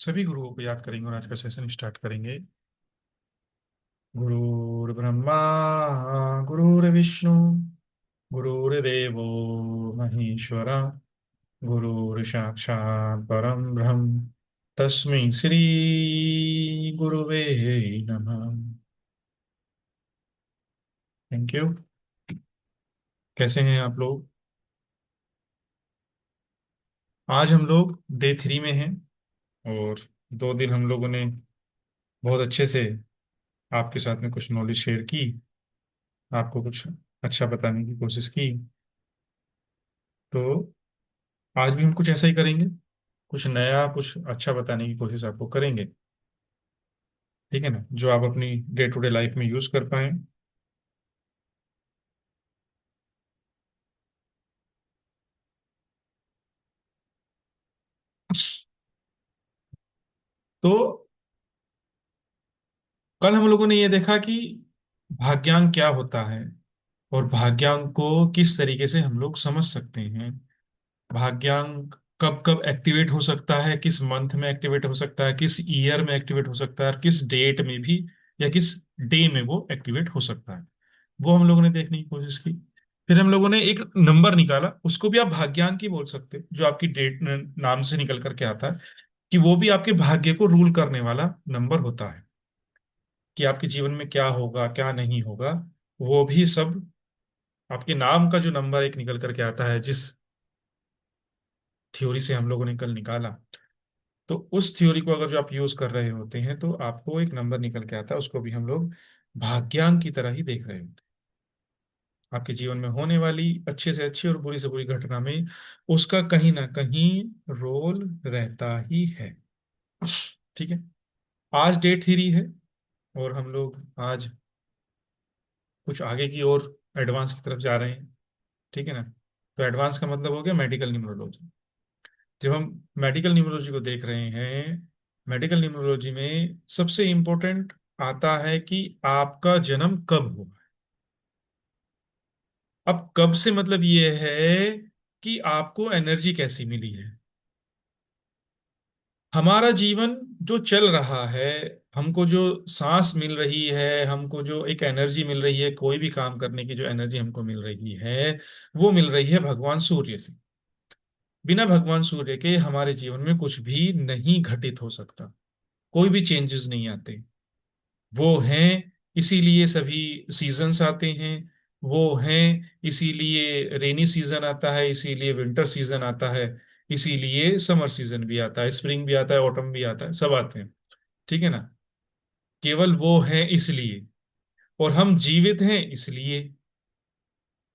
सभी गुरुओं को याद करेंगे और आज का सेशन स्टार्ट करेंगे। गुरुर्ब्रह्मा गुरुर्विष्णु गुरुर्देवो महेश्वरा गुरुर्साक्षात् परम ब्रह्म तस्मै श्री गुरुवे नमः। Thank you. कैसे हैं आप लोग? आज हम लोग डे 3 में हैं और 2 दिन हम लोगों ने बहुत अच्छे से आपके साथ में कुछ नॉलेज शेयर की, आपको कुछ अच्छा बताने की कोशिश की। तो आज भी हम कुछ ऐसा ही करेंगे, कुछ नया कुछ अच्छा बताने की कोशिश आपको करेंगे। ठीक है ना, जो आप अपनी डे टू डे लाइफ में यूज कर पाए। तो कल हम लोगों ने ये देखा कि भाग्यांक क्या होता है और भाग्यांक को किस तरीके से हम लोग समझ सकते हैं। भाग्यांक कब कब एक्टिवेट हो सकता है, किस मंथ में एक्टिवेट हो सकता है, किस ईयर में एक्टिवेट हो सकता है, और किस डेट में भी या किस डे में वो एक्टिवेट हो सकता है। वो हम लोगों ने देखने की कोशिश की। फिर हम लोगों ने एक नंबर निकाला, उसको भी आप भाग्यांक ही बोल सकते हैं, जो आपकी डेट नाम से निकल करके आता है, कि वो भी आपके भाग्य को रूल करने वाला नंबर होता है, कि आपके जीवन में क्या होगा क्या नहीं होगा। वो भी सब आपके नाम का जो नंबर एक निकल करके आता है, जिस थ्योरी से हम लोगों ने कल निकाला, तो उस थ्योरी को अगर जो आप यूज कर रहे होते हैं तो आपको एक नंबर निकल के आता है, उसको भी हम लोग भाग्यांक की तरह ही देख रहे होते हैं। आपके जीवन में होने वाली अच्छे से अच्छी और बुरी से बुरी घटना में उसका कहीं ना कहीं रोल रहता ही है। ठीक है। आज डे 3 है और हम लोग आज कुछ आगे की ओर एडवांस की तरफ जा रहे हैं। ठीक है ना। तो एडवांस का मतलब हो गया मेडिकल न्यूमरोलॉजी। जब हम मेडिकल न्यूमरोलॉजी को देख रहे हैं, मेडिकल न्यूमरोलॉजी में सबसे इंपॉर्टेंट आता है कि आपका जन्म कब हुआ। अब कब से मतलब ये है कि आपको एनर्जी कैसी मिली है। हमारा जीवन जो चल रहा है, हमको जो सांस मिल रही है, हमको जो एक एनर्जी मिल रही है, कोई भी काम करने की जो एनर्जी हमको मिल रही है, वो मिल रही है भगवान सूर्य से। बिना भगवान सूर्य के हमारे जीवन में कुछ भी नहीं घटित हो सकता, कोई भी चेंजेस नहीं आते। वो हैं इसीलिए सभी सीजन्स आते हैं। वो हैं इसीलिए रेनी सीजन आता है, इसीलिए विंटर सीजन आता है, इसीलिए समर सीजन भी आता है, स्प्रिंग भी आता है, ऑटम भी आता है, सब आते हैं। ठीक है ना। केवल वो है इसलिए। और हम जीवित हैं इसलिए।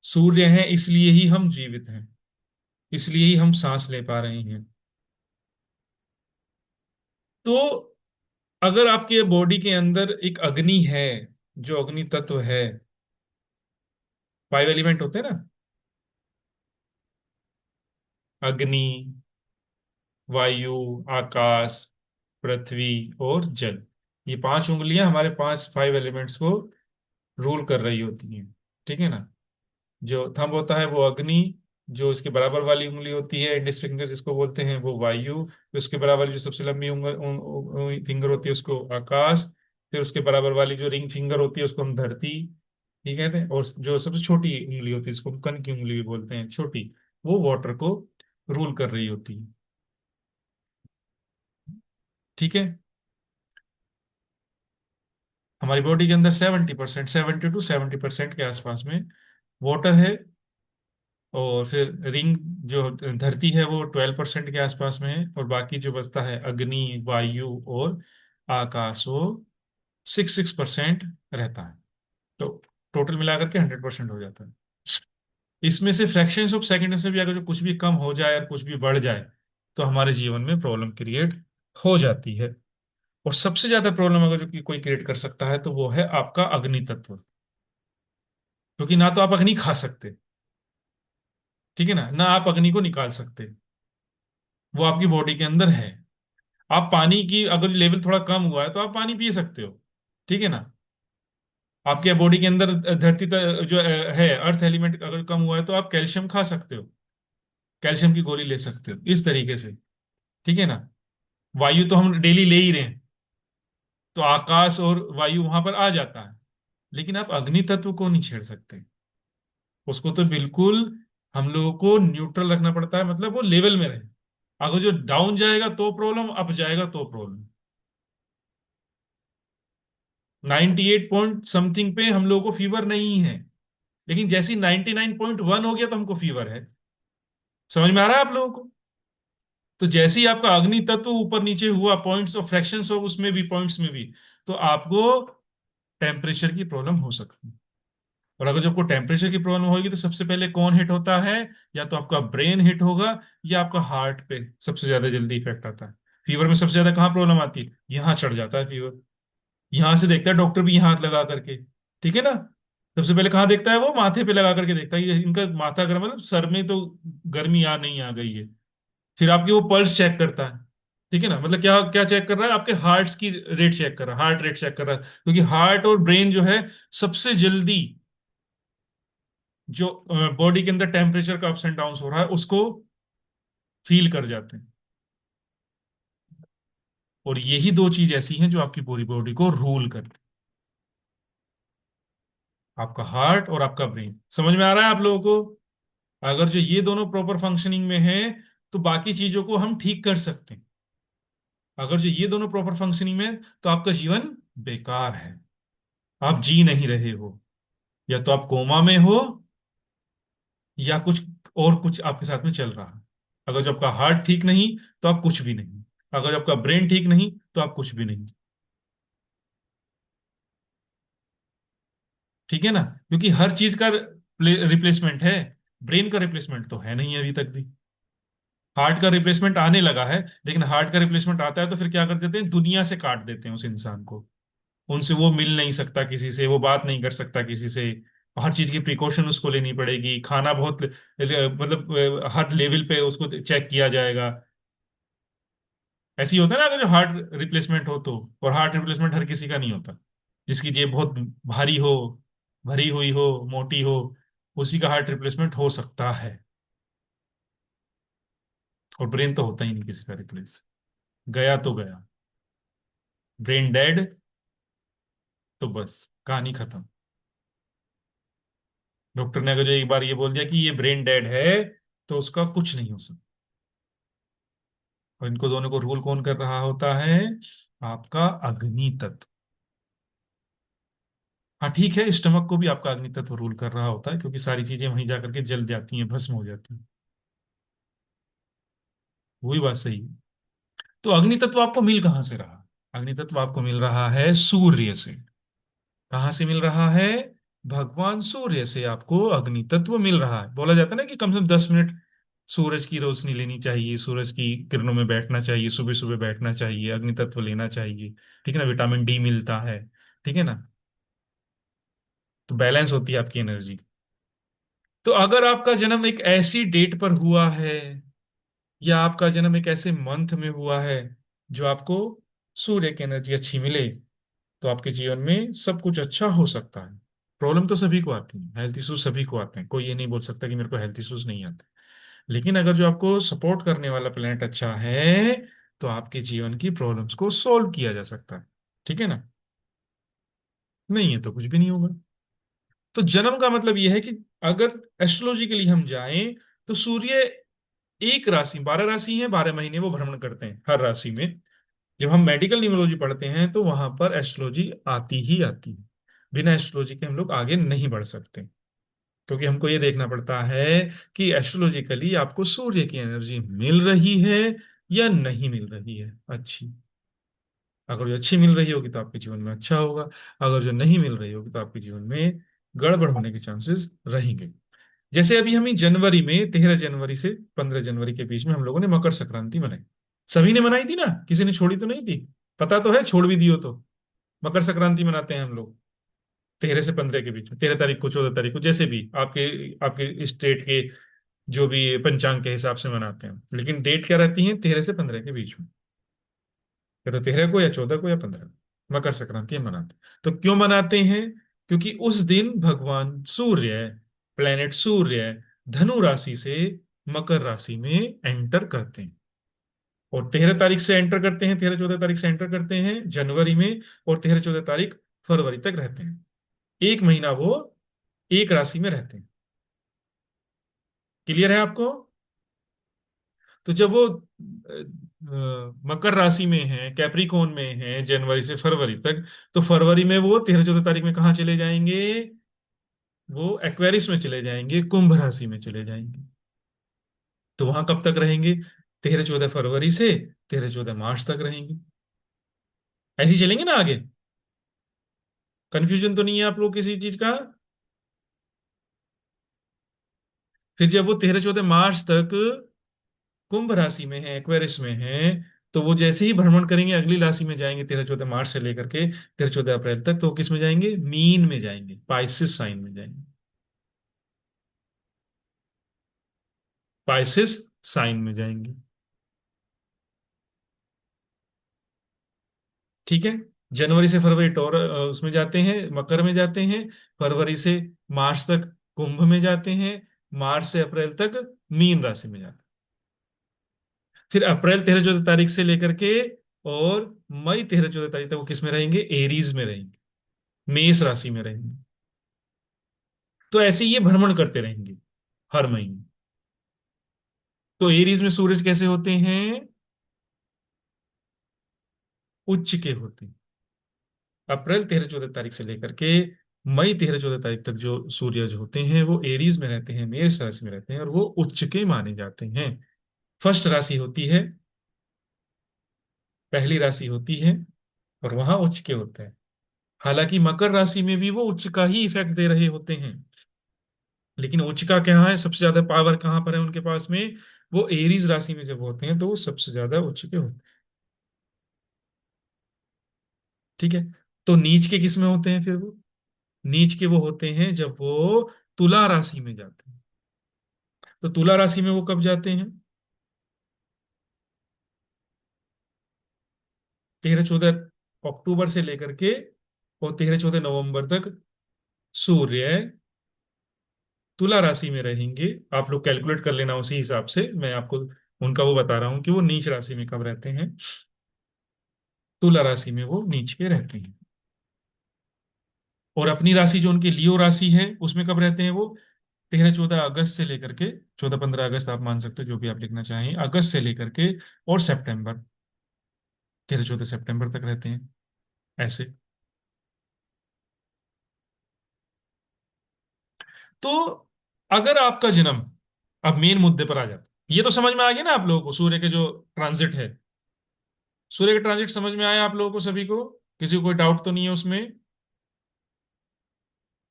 सूर्य है इसलिए ही हम जीवित हैं, इसलिए ही हम सांस ले पा रहे हैं। तो अगर आपके बॉडी के अंदर एक अग्नि है, जो अग्नि तत्व है, 5 एलिमेंट होते हैं ना, अग्नि, वायु, आकाश, पृथ्वी और जल। ये 5 उंगलियां हमारे 5 एलिमेंट्स को रूल कर रही होती हैं। ठीक है ना। जो थंब होता है वो अग्नि, जो इसके बराबर वाली उंगली होती है इंडेक्स फिंगर जिसको बोलते हैं वो वायु, फिर उसके बराबर वाली जो सबसे लंबी फिंगर होती है उसको आकाश, फिर उसके बराबर वाली जो रिंग फिंगर होती है उसको हम धरती। ठीक है। और जो सबसे छोटी उंगली होती है इसको हम कण की उंगली भी बोलते हैं, छोटी, वो वाटर को रूल कर रही होती है। ठीक है। हमारी बॉडी के अंदर 70%, 70 to 70% के आसपास में वाटर है। और फिर रिंग जो धरती है वो 12% के आसपास में है, और बाकी जो बचता है अग्नि, वायु और आकाश, वो 6% रहता है। तो टोटल मिलाकर के 100% हो जाता है। इसमें से फ्रैक्शंस ऑफ सेकंड से भी अगर जो कुछ भी कम हो जाए और कुछ भी बढ़ जाए तो हमारे जीवन में प्रॉब्लम क्रिएट हो जाती है। और सबसे ज्यादा प्रॉब्लम अगर जो कि कोई क्रिएट कर सकता है तो वो है आपका अग्नि तत्व। क्योंकि ना तो आप अग्नि खा सकते, ठीक है ना आप अग्नि को निकाल सकते, वो आपकी बॉडी के अंदर है। आप पानी की अगर लेवल थोड़ा कम हुआ है तो आप पानी पी सकते हो। ठीक है ना। आपके बॉडी के अंदर जो है अर्थ एलिमेंट अगर कम हुआ है तो आप कैल्शियम खा सकते हो, कैल्शियम की गोली ले सकते हो इस तरीके से। ठीक है ना। वायु तो हम डेली ले ही रहे हैं, तो आकाश और वायु वहां पर आ जाता है। लेकिन आप अग्नि तत्व को नहीं छेड़ सकते। उसको तो बिल्कुल हम लोगों को न्यूट्रल रखना पड़ता है, मतलब वो लेवल में रहे। अगर जो डाउन जाएगा तो प्रॉब्लम, अप जाएगा तो प्रॉब्लम। 98 पॉइंट समथिंग पे हम लोगों को फीवर नहीं है, लेकिन जैसे 99.1 हो गया तो हमको फीवर है। समझ में आ रहा है आप लोगों को? तो जैसे ही आपका अग्नि तत्व ऊपर नीचे हुआ, पॉइंट्स और फ्रैक्शंस ऑफ उसमें भी, पॉइंट्स में भी, तो आपको टेम्परेचर की प्रॉब्लम हो सकती है। और अगर जब आपको टेम्परेचर की प्रॉब्लम होगी तो सबसे पहले कौन हिट होता है? या तो आपका ब्रेन हिट होगा, या आपका हार्ट पे सबसे ज्यादा जल्दी इफेक्ट आता है। फीवर में सबसे ज्यादा कहाँ प्रॉब्लम आती है? यहाँ चढ़ जाता है फीवर। यहां से देखता है डॉक्टर भी, यहाँ हाथ लगा करके। ठीक है ना? सबसे पहले कहाँ देखता है? वो माथे पे लगा करके देखता है, ये इनका माथा गर्म, मतलब सर में तो गर्मी आ नहीं आ गई है। फिर आपकी वो पल्स चेक करता है। ठीक है ना? मतलब क्या क्या चेक कर रहा है? आपके हार्ट्स की रेट चेक कर रहा है, हार्ट रेट चेक कर रहा है, क्योंकि हार्ट और ब्रेन जो है सबसे जल्दी जो बॉडी के अंदर टेम्परेचर का अप्स एंड डाउन हो रहा है उसको फील कर जाते हैं। और यही दो चीज ऐसी हैं जो आपकी पूरी बॉडी को रूल करती है, आपका हार्ट और आपका ब्रेन। समझ में आ रहा है आप लोगों को? अगर जो ये दोनों प्रॉपर फंक्शनिंग में है तो बाकी चीजों को हम ठीक कर सकते हैं। अगर जो ये दोनों प्रॉपर फंक्शनिंग में है, तो आपका जीवन बेकार है। आप जी नहीं रहे हो, या तो आप कोमा में हो, या कुछ और कुछ आपके साथ में चल रहा है। अगर जो आपका हार्ट ठीक नहीं तो आप कुछ भी नहीं। अगर जो आपका ब्रेन ठीक नहीं तो आप कुछ भी नहीं। ठीक है ना? क्योंकि हर चीज का रिप्लेसमेंट है। ब्रेन का रिप्लेसमेंट तो है नहीं अभी तक भी। हार्ट का रिप्लेसमेंट आने लगा है, लेकिन हार्ट का रिप्लेसमेंट आता है तो फिर क्या कर देते हैं? दुनिया से काट देते हैं उस इंसान को। उनसे वो मिल नहीं सकता, किसी से वो बात नहीं कर सकता किसी से। हर चीज की प्रिकॉशन उसको लेनी पड़ेगी, खाना बहुत मतलब हर लेवल पे उसको चेक किया जाएगा। ऐसे ही होता है ना, अगर जो हार्ट रिप्लेसमेंट हो तो। और हार्ट रिप्लेसमेंट हर किसी का नहीं होता। जिसकी जेब बहुत भारी हो, भरी हुई हो, मोटी हो, उसी का हार्ट रिप्लेसमेंट हो सकता है। और ब्रेन तो होता ही नहीं किसी का रिप्लेस। गया तो गया। ब्रेन डेड, तो बस कहानी खत्म। डॉक्टर ने अगर जो एक बार ये बोल दिया कि ये ब्रेन डेड है, तो उसका कुछ नहीं हो सकता। और इनको दोनों को रूल कौन कर रहा होता है? आपका अग्नि तत्व। हाँ ठीक है, स्टमक को भी आपका अग्नि तत्व रूल कर रहा होता है, क्योंकि सारी चीजें वहीं जाकर के जल जाती हैं, भस्म हो जाती हैं। वही बात सही है। तो अग्नि तत्व आपको मिल कहाँ से रहा? अग्नि तत्व आपको मिल रहा है सूर्य से। कहाँ से मिल रहा है? भगवान सूर्य से आपको अग्नि तत्व मिल रहा है। बोला जाता है ना कि कम से कम 10 मिनट सूरज की रोशनी लेनी चाहिए, सूरज की किरणों में बैठना चाहिए, सुबह सुबह बैठना चाहिए, अग्नि तत्व लेना चाहिए। ठीक है ना? विटामिन डी मिलता है। ठीक है ना? तो बैलेंस होती है आपकी एनर्जी। तो अगर आपका जन्म एक ऐसी डेट पर हुआ है, या आपका जन्म एक ऐसे मंथ में हुआ है जो आपको सूर्य की एनर्जी अच्छी मिले, तो आपके जीवन में सब कुछ अच्छा हो सकता है। प्रॉब्लम तो सभी को आती है, हेल्थ इश्यूज सभी को आते हैं, कोई ये नहीं बोल सकता कि मेरे को हेल्थ इश्यूज नहीं आते। लेकिन अगर जो आपको सपोर्ट करने वाला प्लेनेट अच्छा है, तो आपके जीवन की प्रॉब्लम्स को सॉल्व किया जा सकता है। ठीक है ना? नहीं है तो कुछ भी नहीं होगा। तो जन्म का मतलब यह है कि अगर एस्ट्रोलॉजिकली हम जाएं, तो सूर्य एक राशि, 12 राशि है, 12 महीने वो भ्रमण करते हैं हर राशि में। जब हम मेडिकल न्यूमरोलॉजी पढ़ते हैं तो वहां पर एस्ट्रोलॉजी आती ही आती है। बिना एस्ट्रोलॉजी के हम लोग आगे नहीं बढ़ सकते, क्योंकि हमको ये देखना पड़ता है कि एस्ट्रोलॉजिकली आपको सूर्य की एनर्जी मिल रही है या नहीं मिल रही है अच्छी। अगर जो अच्छी मिल रही होगी तो आपके जीवन में अच्छा होगा। अगर जो नहीं मिल रही होगी तो आपके जीवन में गड़बड़ होने के चांसेस रहेंगे। जैसे अभी हम ही जनवरी में 13 जनवरी से 15 जनवरी के बीच में हम लोगों ने मकर संक्रांति मनाई। सभी ने मनाई थी ना, किसी ने छोड़ी तो नहीं थी। पता तो है, छोड़ भी दियो तो। मकर संक्रांति मनाते हैं हम लोग 13 से 15 के बीच में, 13 तारीख को, 14 तारीख को, जैसे भी आपके आपके स्टेट के जो भी पंचांग के हिसाब से मनाते हैं। लेकिन डेट क्या रहती है? 13 से 15 के बीच में। या तो 13 को, या 14 को, या 15 को मकर संक्रांति हम मनाते हैं। तो क्यों मनाते हैं? क्योंकि उस दिन भगवान सूर्य, प्लेनेट सूर्य, धनु राशि से मकर राशि में एंटर करते हैं। और 13 तारीख से एंटर करते हैं, 13-14 तारीख से एंटर करते हैं जनवरी में, और 13-14 तारीख फरवरी तक रहते हैं। एक महीना वो एक राशि में रहते हैं। क्लियर है आपको? तो जब वो मकर राशि में है, कैप्रिकॉन में है जनवरी से फरवरी तक, तो फरवरी में वो 13-14 तारीख में कहाँ चले जाएंगे? वो एक्वेरियस में चले जाएंगे, कुंभ राशि में चले जाएंगे। तो वहां कब तक रहेंगे? 13-14 फरवरी से 13-14 मार्च तक रहेंगे। ऐसे ही चलेंगे ना आगे? कंफ्यूजन तो नहीं है आप लोग किसी चीज का? फिर जब वो 13-14 मार्च तक कुंभ राशि में है, एक्वेरियस में है, तो वो जैसे ही भ्रमण करेंगे अगली राशि में जाएंगे, 13-14 मार्च से लेकर के 13-14 अप्रैल तक, तो वो किस में जाएंगे? मीन में जाएंगे, पाइसिस साइन में जाएंगे। पाइसिस साइन में जाएंगे। ठीक है। जनवरी से फरवरी उसमें जाते हैं, मकर में जाते हैं। फरवरी से मार्च तक कुंभ में जाते हैं। मार्च से अप्रैल तक मीन राशि में जाते हैं। फिर अप्रैल 13-14 तारीख से लेकर के और मई 13-14 तारीख तक वो किस में रहेंगे? एरीज में रहेंगे, मेष राशि में रहेंगे। तो ऐसे ये भ्रमण करते रहेंगे हर महीने। तो एरीज में सूरज कैसे होते हैं? उच्च के होते हैं। अप्रैल 13-14 तारीख से लेकर के मई 13-14 तारीख तक जो सूर्य होते हैं वो एरीज में रहते हैं, मेष राशि में रहते हैं, और वो उच्च के माने जाते हैं। फर्स्ट राशि होती है, पहली राशि होती है, और वहां उच्च के होते हैं। हालांकि मकर राशि में भी वो उच्च का ही इफेक्ट दे रहे होते हैं, लेकिन उच्च का क्या है, सबसे ज्यादा पावर कहाँ पर है उनके पास में? वो एरीज राशि में जब होते हैं तो वो सबसे ज्यादा उच्च के होते हैं। ठीक है। तो नीच के किस में होते हैं फिर वो? नीच के वो होते हैं जब वो तुला राशि में जाते हैं। तो तुला राशि में वो कब जाते हैं? 13-14 अक्टूबर से लेकर के और 13-14 नवंबर तक सूर्य तुला राशि में रहेंगे। आप लोग कैलकुलेट कर लेना उसी हिसाब से, मैं आपको उनका वो बता रहा हूं कि वो नीच राशि में कब रहते हैं। तुला राशि में वो नीच के रहते हैं। और अपनी राशि जो उनकी लियो राशि है उसमें कब रहते हैं वो? 13-14 अगस्त से लेकर के 14-15 अगस्त आप मान सकते हो, जो भी आप लिखना चाहें, अगस्त से लेकर के और सितंबर, 13-14 सितंबर तक रहते हैं ऐसे। तो अगर आपका जन्म, अब मेन मुद्दे पर आ जाता, ये तो समझ में आ गया ना आप लोगों को, सूर्य के जो ट्रांजिट है, सूर्य का ट्रांजिट समझ में आया आप लोगों को सभी को? किसी को कोई डाउट तो नहीं है उसमें?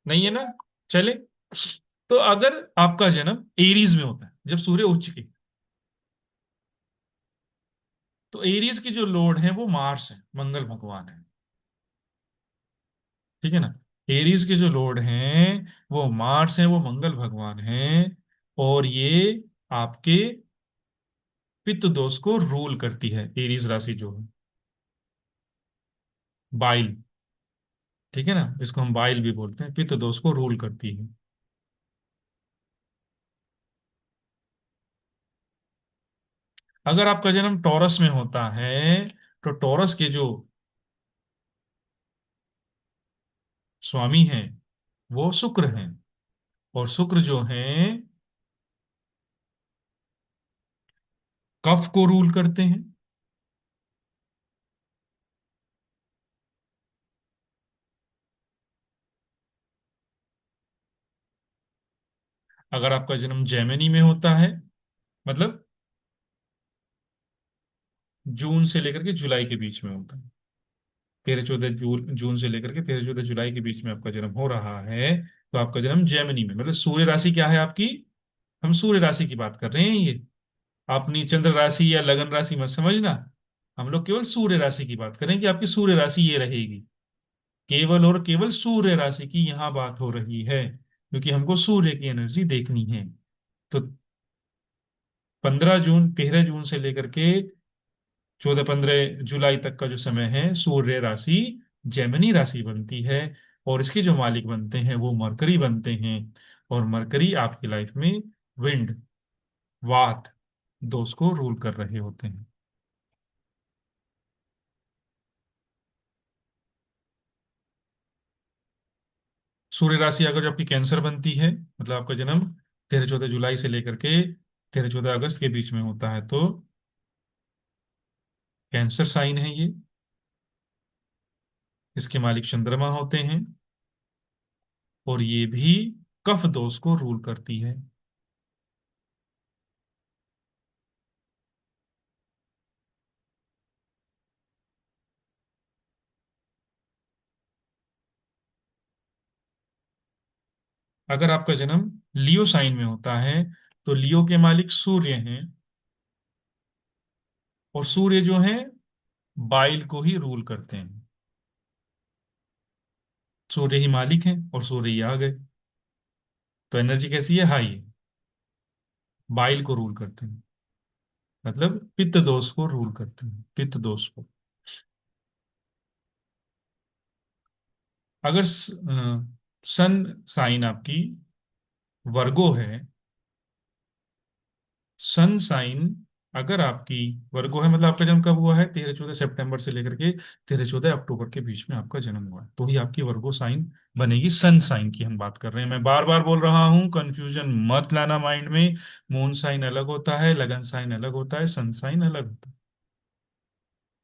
नहीं है ना? चले। तो अगर आपका जन्म एरीज में होता है जब सूर्य उच्च की, तो एरीज की जो लॉर्ड है वो मार्स है, मंगल भगवान है। ठीक है ना? एरीज के जो लॉर्ड हैं वो मार्स है, वो मंगल भगवान हैं। और ये आपके पित्त दोष को रूल करती है, एरीज राशि जो है, बाइल। ठीक है ना, जिसको हम बाइल भी बोलते हैं, पित्त दोष को रूल करती है। अगर आपका जन्म टॉरस में होता है, तो टॉरस के जो स्वामी हैं वो शुक्र हैं, और शुक्र जो हैं कफ को रूल करते हैं। अगर आपका जन्म जेमिनी में होता है, मतलब जून से लेकर के जुलाई के बीच में होता है, 13-14 जून से लेकर के 13-14 जुलाई के बीच में आपका जन्म हो रहा है, तो आपका जन्म जेमिनी में, मतलब सूर्य राशि क्या है आपकी? हम सूर्य राशि की बात कर रहे हैं ये, अपनी चंद्र राशि या लगन राशि मत समझना। हम लोग केवल सूर्य राशि की बात करें कि आपकी सूर्य राशि ये रहेगी। केवल और केवल सूर्य राशि की यहाँ बात हो रही है, क्योंकि हमको सूर्य की एनर्जी देखनी है। तो 15 जून, 13 जून से लेकर के 14-15 जुलाई तक का जो समय है, सूर्य राशि जेमिनी राशि बनती है। और इसके जो मालिक बनते हैं वो मरकरी बनते हैं। और मरकरी आपकी लाइफ में विंड, वात दोष को रूल कर रहे होते हैं। सूर्य राशि अगर जो आपकी कैंसर बनती है, मतलब आपका जन्म 13-14 जुलाई से लेकर के 13-14 अगस्त के बीच में होता है, तो कैंसर साइन है ये। इसके मालिक चंद्रमा होते हैं, और ये भी कफ दोष को रूल करती है। अगर आपका जन्म लियो साइन में होता है, तो लियो के मालिक सूर्य हैं, और सूर्य जो है बाइल को ही रूल करते हैं। सूर्य ही मालिक हैं और सूर्य ही आ गए, तो एनर्जी कैसी है? हाई है। बाइल को रूल करते हैं, मतलब पित्त दोष को रूल करते हैं, पित्त दोष को। अगर सन साइन आपकी वर्गो है, सन साइन अगर आपकी वर्गो है, मतलब आपका जन्म कब हुआ है? 13-14 सितंबर से लेकर के 13-14 अक्टूबर के बीच में आपका जन्म हुआ है, तो ही आपकी वर्गो साइन बनेगी। सन साइन की हम बात कर रहे हैं, मैं बार बार बोल रहा हूं, कंफ्यूजन मत लाना माइंड में। मून साइन अलग होता है, लगन साइन अलग होता है, सन साइन अलग होता है।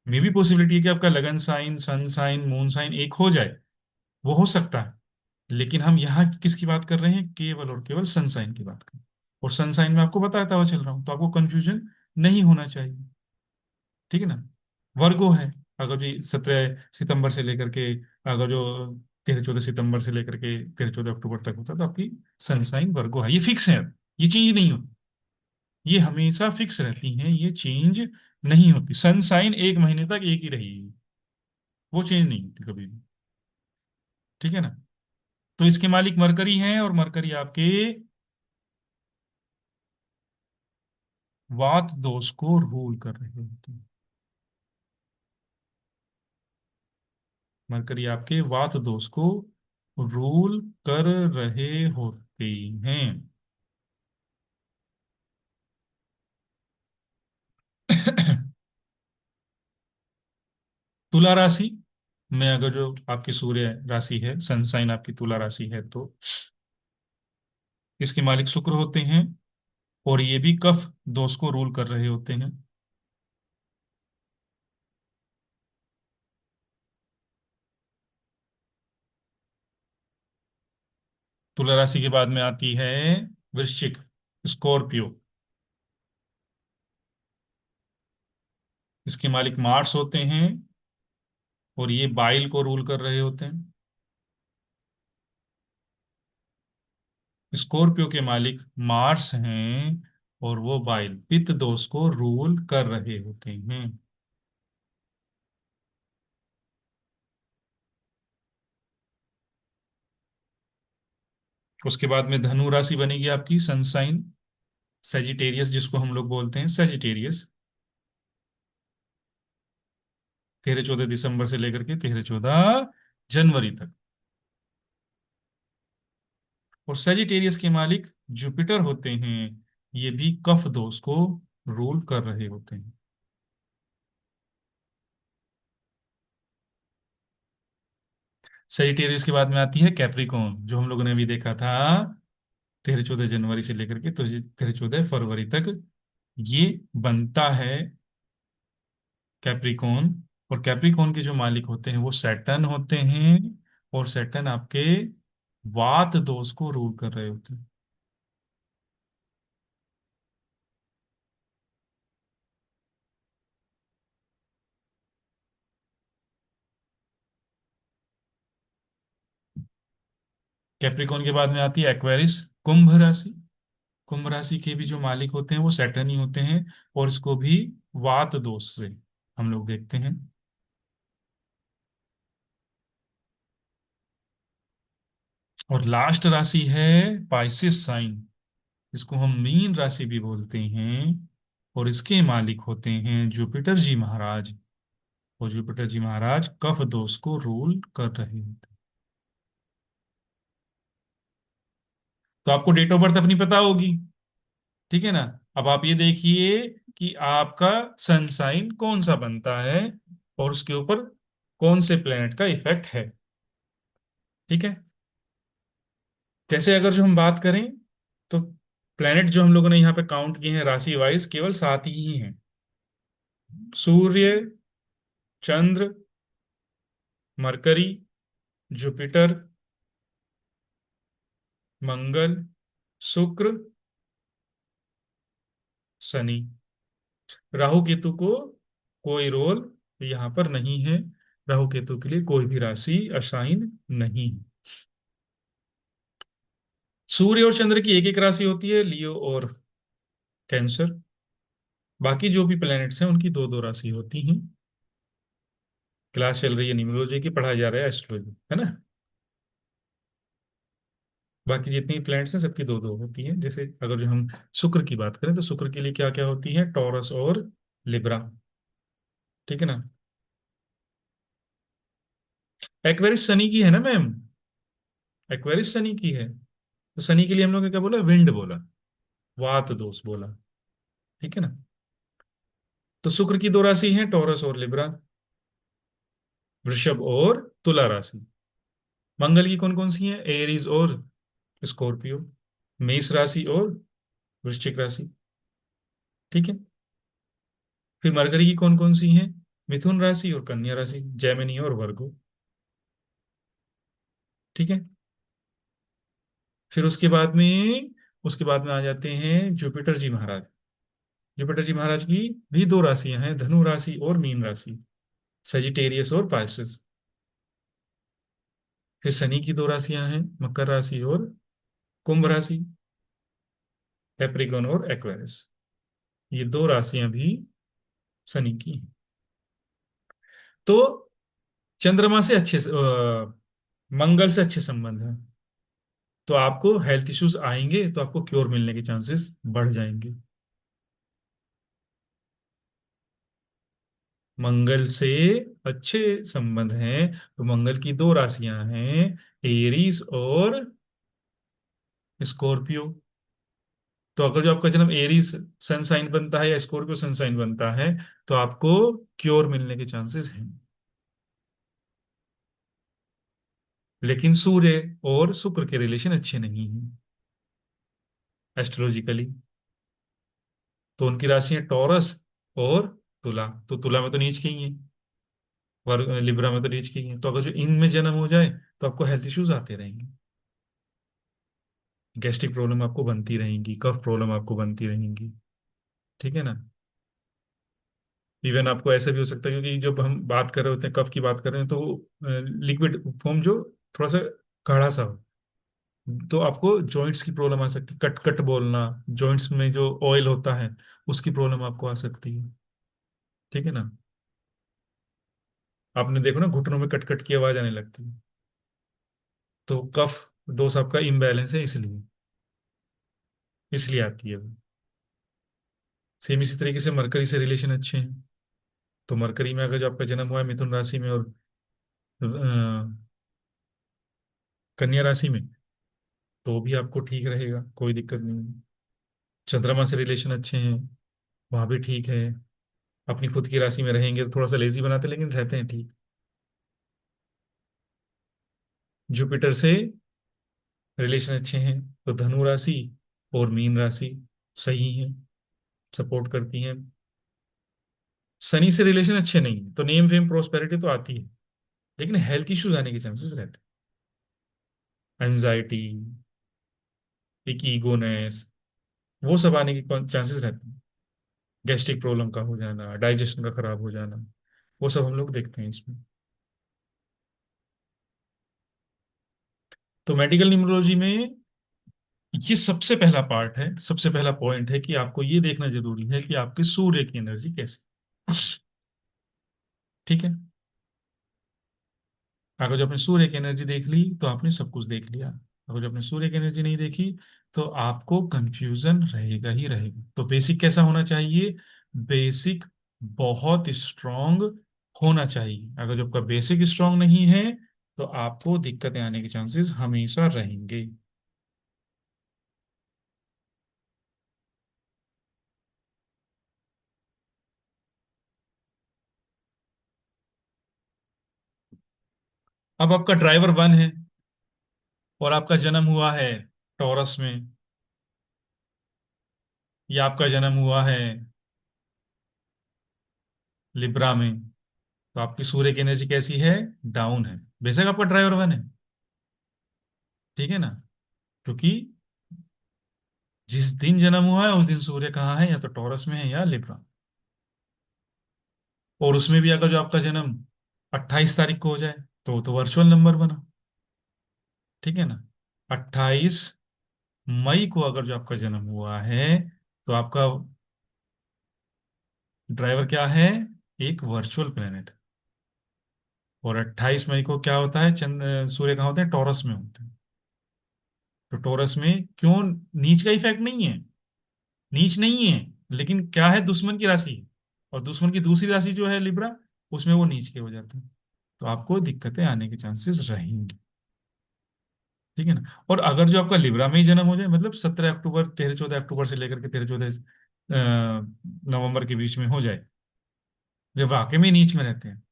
मे भी पॉसिबिलिटी है कि आपका लगन sign, sun sign, moon sign एक हो जाए, वो हो सकता है। लेकिन हम यहाँ किसकी बात कर रहे हैं? केवल और केवल सनसाइन की बात कर रहे हैं। और सनसाइन में आपको बताता हुआ चल रहा हूं, तो आपको कंफ्यूजन नहीं होना चाहिए। ठीक है ना? वर्गो है, अगर जो 17 सितंबर से लेकर के, अगर जो 13-14 सितंबर से लेकर के 13-14 अक्टूबर तक होता है, तो आपकी सनसाइन वर्गो है। ये फिक्स है, ये चेंज नहीं होती। ये हमेशा फिक्स रहती हैं, ये चेंज नहीं होती। सनसाइन एक महीने तक एक ही रहेगी, वो चेंज नहीं होती कभी भी। ठीक है ना? तो इसके मालिक मरकरी हैं, और मरकरी आपके वात दोष को रूल कर रहे होते हैं। मरकरी आपके वात दोष को रूल कर रहे होते हैं। तुला राशि में अगर जो आपकी सूर्य राशि है, सनसाइन आपकी तुला राशि है, तो इसके मालिक शुक्र होते हैं, और ये भी कफ दोष को रूल कर रहे होते हैं। तुला राशि के बाद में आती है वृश्चिक, स्कॉर्पियो। इसके मालिक मार्स होते हैं, और ये बाइल को रूल कर रहे होते हैं। स्कॉर्पियो के मालिक मार्स हैं, और वो बाइल पित्त दोष को रूल कर रहे होते हैं। उसके बाद में धनु राशि बनेगी आपकी सनसाइन सेजिटेरियस, जिसको हम लोग बोलते हैं सेजिटेरियस। 13-14 दिसंबर से लेकर के 13-14 जनवरी तक। और सेजिटेरियस के मालिक जुपिटर होते हैं, ये भी कफ दोष को रूल कर रहे होते हैं। सेजिटेरियस के बाद में आती है कैप्रिकॉर्न, जो हम लोगों ने अभी देखा था 13-14 जनवरी से लेकर के तो 13-14 फरवरी तक ये बनता है कैप्रिकॉर्न। और कैप्रिकॉर्न के जो मालिक होते हैं वो सैटर्न होते हैं, और सैटर्न आपके वात दोष को रूल कर रहे होते हैं। कैप्रिकॉर्न के बाद में आती है एक्वेरिस, कुंभ राशि। कुंभ राशि के भी जो मालिक होते हैं वो सैटर्न ही होते हैं, और इसको भी वात दोष से हम लोग देखते हैं। और लास्ट राशि है पाइसिस साइन, इसको हम मीन राशि भी बोलते हैं, और इसके मालिक होते हैं जुपिटर जी महाराज। और जुपिटर जी महाराज कफ दोष को रूल कर रहे होते हैं। तो आपको डेट ऑफ बर्थ अपनी पता होगी, ठीक है ना? अब आप ये देखिए कि आपका सन साइन कौन सा बनता है, और उसके ऊपर कौन से प्लेनेट का इफेक्ट है। ठीक है? जैसे अगर जो हम बात करें तो प्लैनेट जो हम लोगों ने यहाँ पे काउंट किए हैं राशि वाइज केवल 7 ही हैं। सूर्य, चंद्र, मरकरी, जुपिटर, मंगल, शुक्र, शनि। राहु केतु को कोई रोल यहाँ पर नहीं है। राहु केतु के लिए कोई भी राशि असाइन नहीं है। सूर्य और चंद्र की एक एक राशि होती है, लियो और कैंसर। बाकी जो भी प्लैनेट्स हैं उनकी दो दो राशि होती हैं। क्लास चल रही है न्यूमरोलॉजी की, पढ़ाया जा रहा है एस्ट्रोलॉजी, है ना। बाकी जितनी प्लैनेट्स हैं सबकी दो दो होती हैं। जैसे अगर जो हम शुक्र की बात करें तो शुक्र के लिए क्या क्या होती है, टॉरस और लिब्रा। ठीक है ना। एक्वेरियस शनि की है ना मैम, एक्वेरियस शनि की है। तो शनि के लिए हम लोग ने क्या बोला, विंड बोला, वात दोष बोला। ठीक है ना। तो शुक्र की दो राशि हैं, टॉरस और लिब्रा। वृषभ और तुला राशि। मंगल की कौन कौन सी है, एरीज और स्कॉर्पियो। मेष राशि और वृश्चिक राशि। ठीक है। फिर मरकरी की कौन कौन सी हैं, मिथुन राशि और कन्या राशि, जेमिनी और वर्गो। ठीक है। फिर उसके बाद में आ जाते हैं जुपिटर जी महाराज। जुपिटर जी महाराज की भी दो राशियां हैं, धनु राशि और मीन राशि, सजिटेरियस और पाइसेस। फिर शनि की दो राशियां हैं, मकर राशि और कुंभ राशि, कैप्रिकॉर्न और एक्वेरियस। ये दो राशियां भी शनि की हैं। तो चंद्रमा से मंगल से अच्छे संबंध है, तो आपको हेल्थ इश्यूज आएंगे तो आपको क्योर मिलने के चांसेस बढ़ जाएंगे। मंगल से अच्छे संबंध हैं तो मंगल की दो राशियां हैं, एरीज और स्कॉर्पियो। तो अगर जो आपका जन्म एरीज सन साइन बनता है या स्कॉर्पियो सन साइन बनता है तो आपको क्योर मिलने के चांसेस हैं। लेकिन सूर्य और शुक्र के रिलेशन अच्छे नहीं हैं एस्ट्रोलॉजिकली। तो उनकी राशियां टॉरस और तुला, तो तुला में तो नीच की ही है, और लिब्रा में तो नीच की ही है। तो अगर जो इनमें जन्म हो जाए तो आपको हेल्थ इश्यूज आते रहेंगे। गैस्ट्रिक प्रॉब्लम आपको बनती रहेंगी, कफ प्रॉब्लम आपको बनती रहेंगी। ठीक है ना। इवन आपको ऐसा भी हो सकता है, क्योंकि जब हम बात कर रहे होते हैं कफ की बात कर रहे हैं तो लिक्विड फॉर्म जो थोड़ा सा गाढ़ा सा हो, तो आपको जॉइंट्स की प्रॉब्लम आ सकती है, कट कट बोलना, जॉइंट्स में जो ऑयल होता है उसकी प्रॉब्लम आपको आ सकती है। ठीक है ना। आपने देखो ना घुटनों में कट कट की आवाज आने लगती है, तो कफ दोष आपका इम्बैलेंस है, इसलिए इसलिए आती है वो। सेम इसी तरीके से मरकरी से रिलेशन अच्छे हैं, तो मरकरी में अगर जो आपका जन्म हुआ है मिथुन राशि में और कन्या राशि में, तो भी आपको ठीक रहेगा, कोई दिक्कत नहीं है। चंद्रमा से रिलेशन अच्छे हैं, वहां भी ठीक है। अपनी खुद की राशि में रहेंगे तो थोड़ा सा लेजी बनाते हैं, लेकिन रहते हैं ठीक। जुपिटर से रिलेशन अच्छे हैं तो धनु राशि और मीन राशि सही है, सपोर्ट करती हैं। शनि से रिलेशन अच्छे नहीं है तो नेम फेम प्रोस्पेरिटी तो आती है, लेकिन हेल्थ इश्यूज आने के चांसेस रहते हैं, एंजाइटी, एक ईगोनेस, वो सब आने के चांसेस रहते हैं। गैस्ट्रिक प्रॉब्लम का हो जाना, डाइजेशन का खराब हो जाना, वो सब हम लोग देखते हैं इसमें। तो मेडिकल न्यूमरोलॉजी में ये सबसे पहला पार्ट है, सबसे पहला पॉइंट है कि आपको ये देखना जरूरी है कि आपके सूर्य की एनर्जी कैसी। ठीक है। अगर जो आपने सूर्य की एनर्जी देख ली तो आपने सब कुछ देख लिया। अगर जो आपने सूर्य की एनर्जी नहीं देखी तो आपको कंफ्यूजन रहेगा ही रहेगा। तो बेसिक कैसा होना चाहिए, बेसिक बहुत स्ट्रांग होना चाहिए। अगर जो आपका बेसिक स्ट्रांग नहीं है तो आपको दिक्कतें आने के चांसेस हमेशा रहेंगे। अब आपका ड्राइवर वन है, और आपका जन्म हुआ है टॉरस में, या आपका जन्म हुआ है लिब्रा में, तो आपकी सूर्य की एनर्जी कैसी है? डाउन है। बेशक आपका ड्राइवर वन है, ठीक है ना, क्योंकि जिस दिन जन्म हुआ है उस दिन सूर्य कहाँ है, या तो टॉरस में है या लिब्रा। और उसमें भी अगर जो आपका जन्म 28 तारीख को हो जाए तो वो तो वर्चुअल नंबर बना, ठीक है ना। 28 मई को अगर जो आपका जन्म हुआ है तो आपका ड्राइवर क्या है? एक वर्चुअल प्लेनेट। और 28 मई को क्या होता है, सूर्य कहाँ होते हैं? टॉरस में होते हैं। तो टॉरस में क्यों? नीच का इफेक्ट नहीं है, नीच नहीं है, लेकिन क्या है, दुश्मन की राशि है। और दुश्मन की दूसरी राशि जो है लिब्रा, उसमें वो नीच के हो जाते हैं। तो आपको दिक्कतें आने के चांसेस रहेंगे, ठीक है ना। और अगर जो आपका लिब्रा में ही जन्म हो जाए, मतलब 17 अक्टूबर, 13-14 अक्टूबर से लेकर के 13-14 नवंबर के बीच में हो जाए, जब वाकई में नीच में रहते हैं,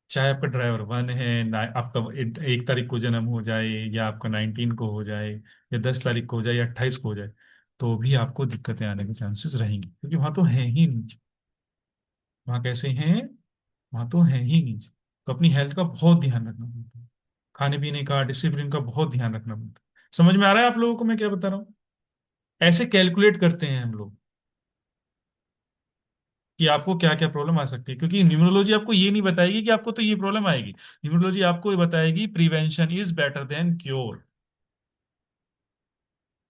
चाहे आपका ड्राइवर वन है ना, आपका 1 तारीख को जन्म हो जाए, या आपका 19 को हो जाए, या 10 तारीख को हो जाए, या 28 को हो जाए, तो भी आपको दिक्कतें आने के चांसेस रहेंगे, क्योंकि वहां तो है ही नीच। वहां कैसे हैं? वहां तो है ही नीच। तो अपनी हेल्थ का बहुत ध्यान रखना पड़ता है, खाने पीने का, डिसिप्लिन का बहुत ध्यान रखना पड़ता है। समझ में आ रहा है आप लोगों को मैं क्या बता रहा हूँ? ऐसे कैलकुलेट करते हैं हम लोग कि आपको क्या क्या प्रॉब्लम आ सकती है, क्योंकि न्यूमरोलॉजी आपको ये नहीं बताएगी कि आपको तो ये प्रॉब्लम आएगी। न्यूमरोलॉजी आपको ये बताएगी prevention is better than cure.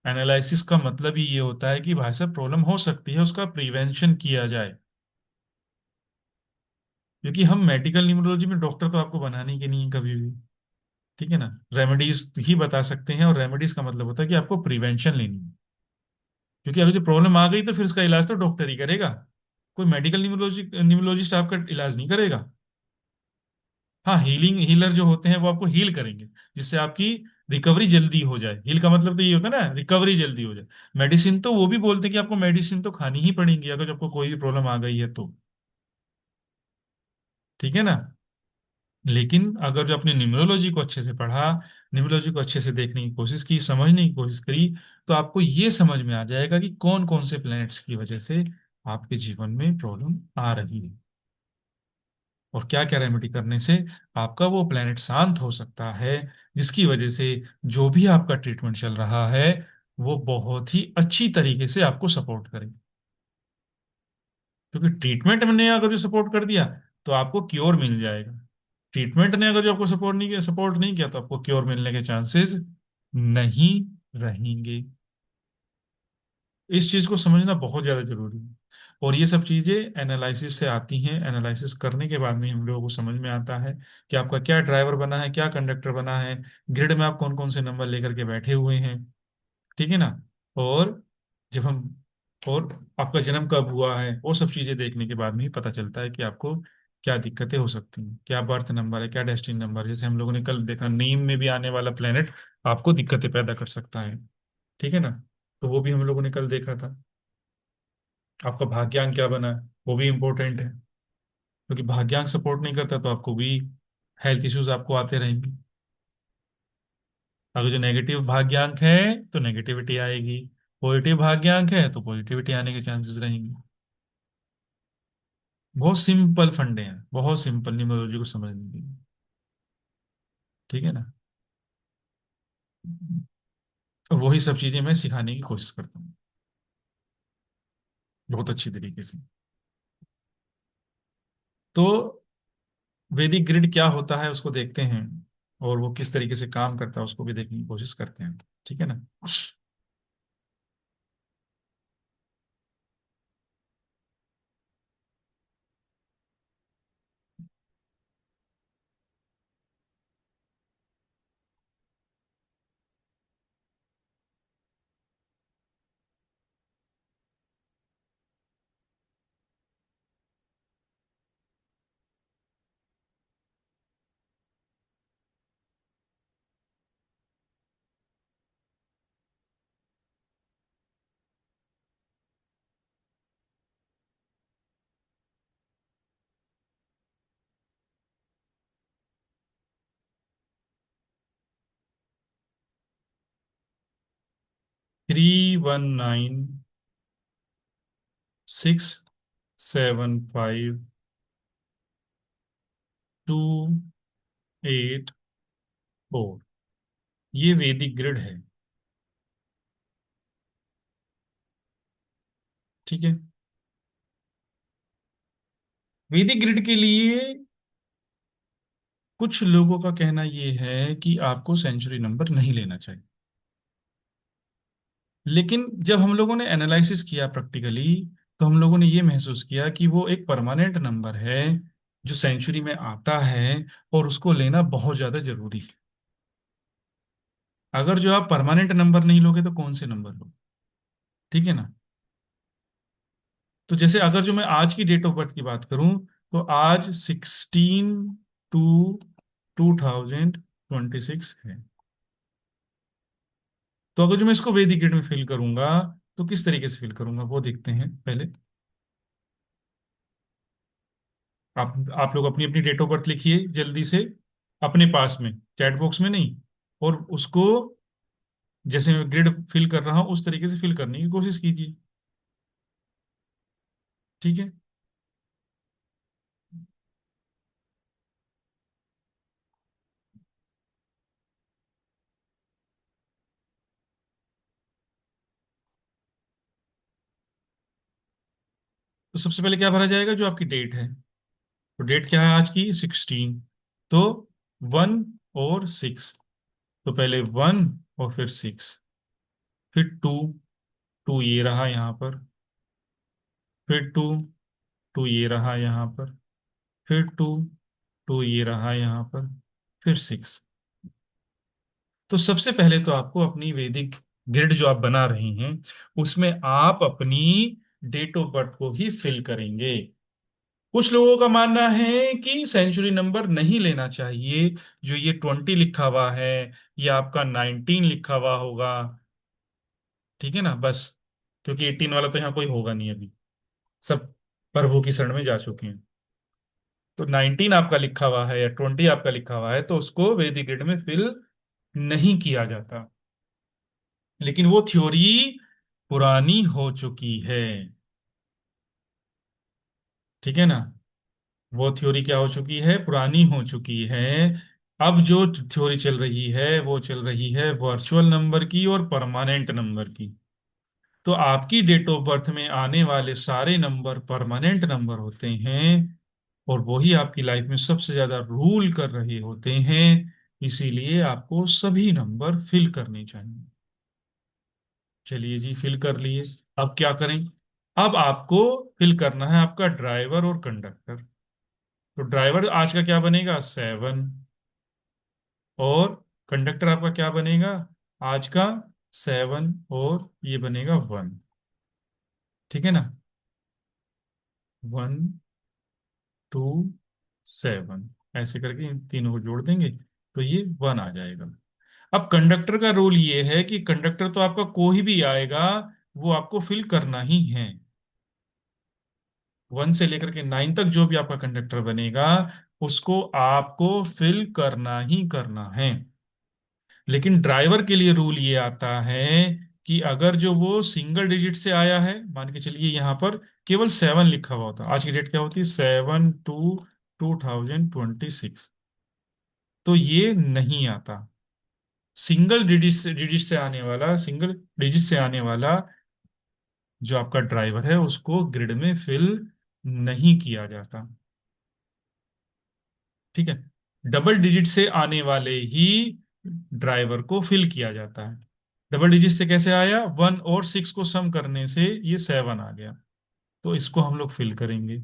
Analysis का मतलब ही ये होता है कि भाई साहब प्रॉब्लम हो सकती है, उसका प्रिवेंशन किया जाए। क्योंकि हम मेडिकल न्यूमरोलॉजी में डॉक्टर तो आपको बनाने के नहीं है कभी भी, ठीक है ना। रेमेडीज ही बता सकते हैं, और रेमेडीज का मतलब होता है कि आपको प्रिवेंशन लेनी है। क्योंकि अगर जो प्रॉब्लम आ गई तो फिर उसका इलाज तो डॉक्टर ही करेगा, कोई मेडिकल न्यूमरोलॉजिस्ट आपका इलाज नहीं करेगा। हाँ, हीलिंग हीलर जो होते हैं वो आपको हील करेंगे, जिससे आपकी रिकवरी जल्दी हो जाए। हील का मतलब तो ये होता है ना, रिकवरी जल्दी हो जाए। मेडिसिन तो वो भी बोलते हैं कि आपको मेडिसिन तो खानी ही पड़ेगी अगर आपको कोई भी प्रॉब्लम आ गई है तो, ठीक है ना। लेकिन अगर जो आपने न्यूमरोलॉजी को अच्छे से पढ़ा, न्यूमरोलॉजी को अच्छे से देखने की कोशिश की, समझने की कोशिश करी, तो आपको ये समझ में आ जाएगा कि कौन कौन से प्लैनेट्स की वजह से आपके जीवन में प्रॉब्लम आ रही है, और क्या क्या रेमेडी करने से आपका वो प्लेनेट शांत हो सकता है, जिसकी वजह से जो भी आपका ट्रीटमेंट चल रहा है वो बहुत ही अच्छी तरीके से आपको सपोर्ट करे। क्योंकि ट्रीटमेंट ने अगर जो सपोर्ट कर दिया तो आपको क्योर मिल जाएगा। ट्रीटमेंट ने अगर जो आपको सपोर्ट नहीं किया तो आपको क्योर मिलने के चांसेस नहीं रहेंगे। इस चीज को समझना बहुत ज्यादा जरूरी है। और ये सब चीजें एनालिसिस से आती हैं। एनालिसिस करने के बाद में हम लोगों को समझ में आता है कि आपका क्या ड्राइवर बना है, क्या कंडक्टर बना है, ग्रिड में आप कौन कौन से नंबर लेकर के बैठे हुए हैं, ठीक है ना। और जब हम और आपका जन्म कब हुआ है, वो सब चीजें देखने के बाद में ही पता चलता है कि आपको क्या दिक्कतें हो सकती हैं, क्या बर्थ नंबर है, क्या डेस्टिनी नंबर है। जैसे हम लोगों ने कल देखा, नीम में भी आने वाला प्लेनेट आपको दिक्कतें पैदा कर सकता है, ठीक है ना। तो वो भी हम लोगों ने कल देखा था। आपका भाग्यांक क्या बना है वो भी इंपॉर्टेंट है, क्योंकि भाग्यांक सपोर्ट नहीं करता तो आपको भी हेल्थ इश्यूज आपको आते रहेंगे। अगर जो नेगेटिव भाग्यांक है तो नेगेटिविटी आएगी, पॉजिटिव भाग्यांक है तो पॉजिटिविटी आने के चांसेस रहेंगे। बहुत सिंपल फंडे हैं, बहुत सिंपल न्यूमरोलॉजी को समझने के लिए, ठीक है ना। तो वही सब चीजें मैं सिखाने की कोशिश करता हूँ बहुत अच्छी तरीके से। तो वैदिक ग्रिड क्या होता है उसको देखते हैं, और वो किस तरीके से काम करता है उसको भी देखने की कोशिश करते हैं, ठीक है ना। 319 675 284, ये वैदिक ग्रिड है। ठीक है। वैदिक ग्रिड के लिए कुछ लोगों का कहना ये है कि आपको सेंचुरी नंबर नहीं लेना चाहिए, लेकिन जब हम लोगों ने एनालिसिस किया प्रैक्टिकली, तो हम लोगों ने ये महसूस किया कि वो एक परमानेंट नंबर है जो सेंचुरी में आता है, और उसको लेना बहुत ज्यादा जरूरी है। अगर जो आप परमानेंट नंबर नहीं लोगे तो कौन से नंबर लो? ठीक है ना। तो जैसे अगर जो मैं आज की डेट ऑफ बर्थ की बात करूं, तो आज 16/2/2026 है। तो अगर जो मैं इसको वैदिक ग्रिड में फिल करूंगा, तो किस तरीके से फिल करूंगा वो देखते हैं पहले। आप लोग अपनी अपनी डेट ऑफ बर्थ लिखिए जल्दी से, अपने पास में, चैट बॉक्स में नहीं। और उसको जैसे मैं ग्रिड फिल कर रहा हूं उस तरीके से फिल करने की कोशिश कीजिए। ठीक है। तो सबसे पहले क्या भरा जाएगा? जो आपकी डेट है। तो डेट क्या है आज की? 16। तो 1 और 6। तो पहले 1 और फिर 6, फिर 2। 2 ये रहा यहाँ पर, फिर 2। 2 ये रहा यहाँ पर, फिर 2। 2 ये रहा यहाँ पर, फिर 6। तो सबसे पहले तो आपको अपनी वैदिक ग्रिड जो आप बना रहे हैं, उसमें आप अपनी डेट ऑफ बर्थ को ही फिल करेंगे। कुछ लोगों का मानना है कि सेंचुरी नंबर नहीं लेना चाहिए। जो ये 20 लिखा हुआ है, या आपका 19 लिखा हुआ होगा, ठीक है ना, बस। क्योंकि 18 वाला तो यहाँ कोई होगा नहीं अभी, सब प्रभु की शरण में जा चुके हैं। तो 19 आपका लिखा हुआ है या 20 आपका लिखा हुआ है, तो उसको वैदिक ग्रिड में फिल नहीं किया जाता। लेकिन वो थ्योरी पुरानी हो चुकी है। ठीक है ना। वो थ्योरी क्या हो चुकी है? पुरानी हो चुकी है। अब जो थ्योरी चल रही है वो चल रही है वर्चुअल नंबर की और परमानेंट नंबर की। तो आपकी डेट ऑफ बर्थ में आने वाले सारे नंबर परमानेंट नंबर होते हैं, और वही आपकी लाइफ में सबसे ज्यादा रूल कर रहे होते हैं। इसीलिए आपको सभी नंबर फिल करने चाहिए। चलिए जी, फिल कर लिए। अब क्या करें? अब आपको फिल करना है आपका ड्राइवर और कंडक्टर। तो ड्राइवर आज का क्या बनेगा? 7। और कंडक्टर आपका क्या बनेगा आज का? 7, और ये बनेगा 1। ठीक है ना। 1 2 7, ऐसे करके इन तीनों को जोड़ देंगे, तो ये 1 आ जाएगा। अब कंडक्टर का रोल ये है कि कंडक्टर तो आपका कोई भी आएगा, वो आपको फिल करना ही है। 1 से लेकर के 9 तक जो भी आपका कंडक्टर बनेगा, उसको आपको फिल करना ही करना है। लेकिन ड्राइवर के लिए रूल ये आता है कि अगर जो वो सिंगल डिजिट से आया है, मान के चलिए यहाँ पर केवल 7 लिखा हुआ होता, आज की डेट क्या होती है? 7/2/2026। तो ये नहीं आता। सिंगल डिजिट से आने वाला जो आपका ड्राइवर है, उसको ग्रिड में फिल नहीं किया जाता। ठीक है। डबल डिजिट से आने वाले ही ड्राइवर को फिल किया जाता है। डबल डिजिट से कैसे आया? 1 और 6 को सम करने से ये 7 आ गया। तो इसको हम लोग फिल करेंगे।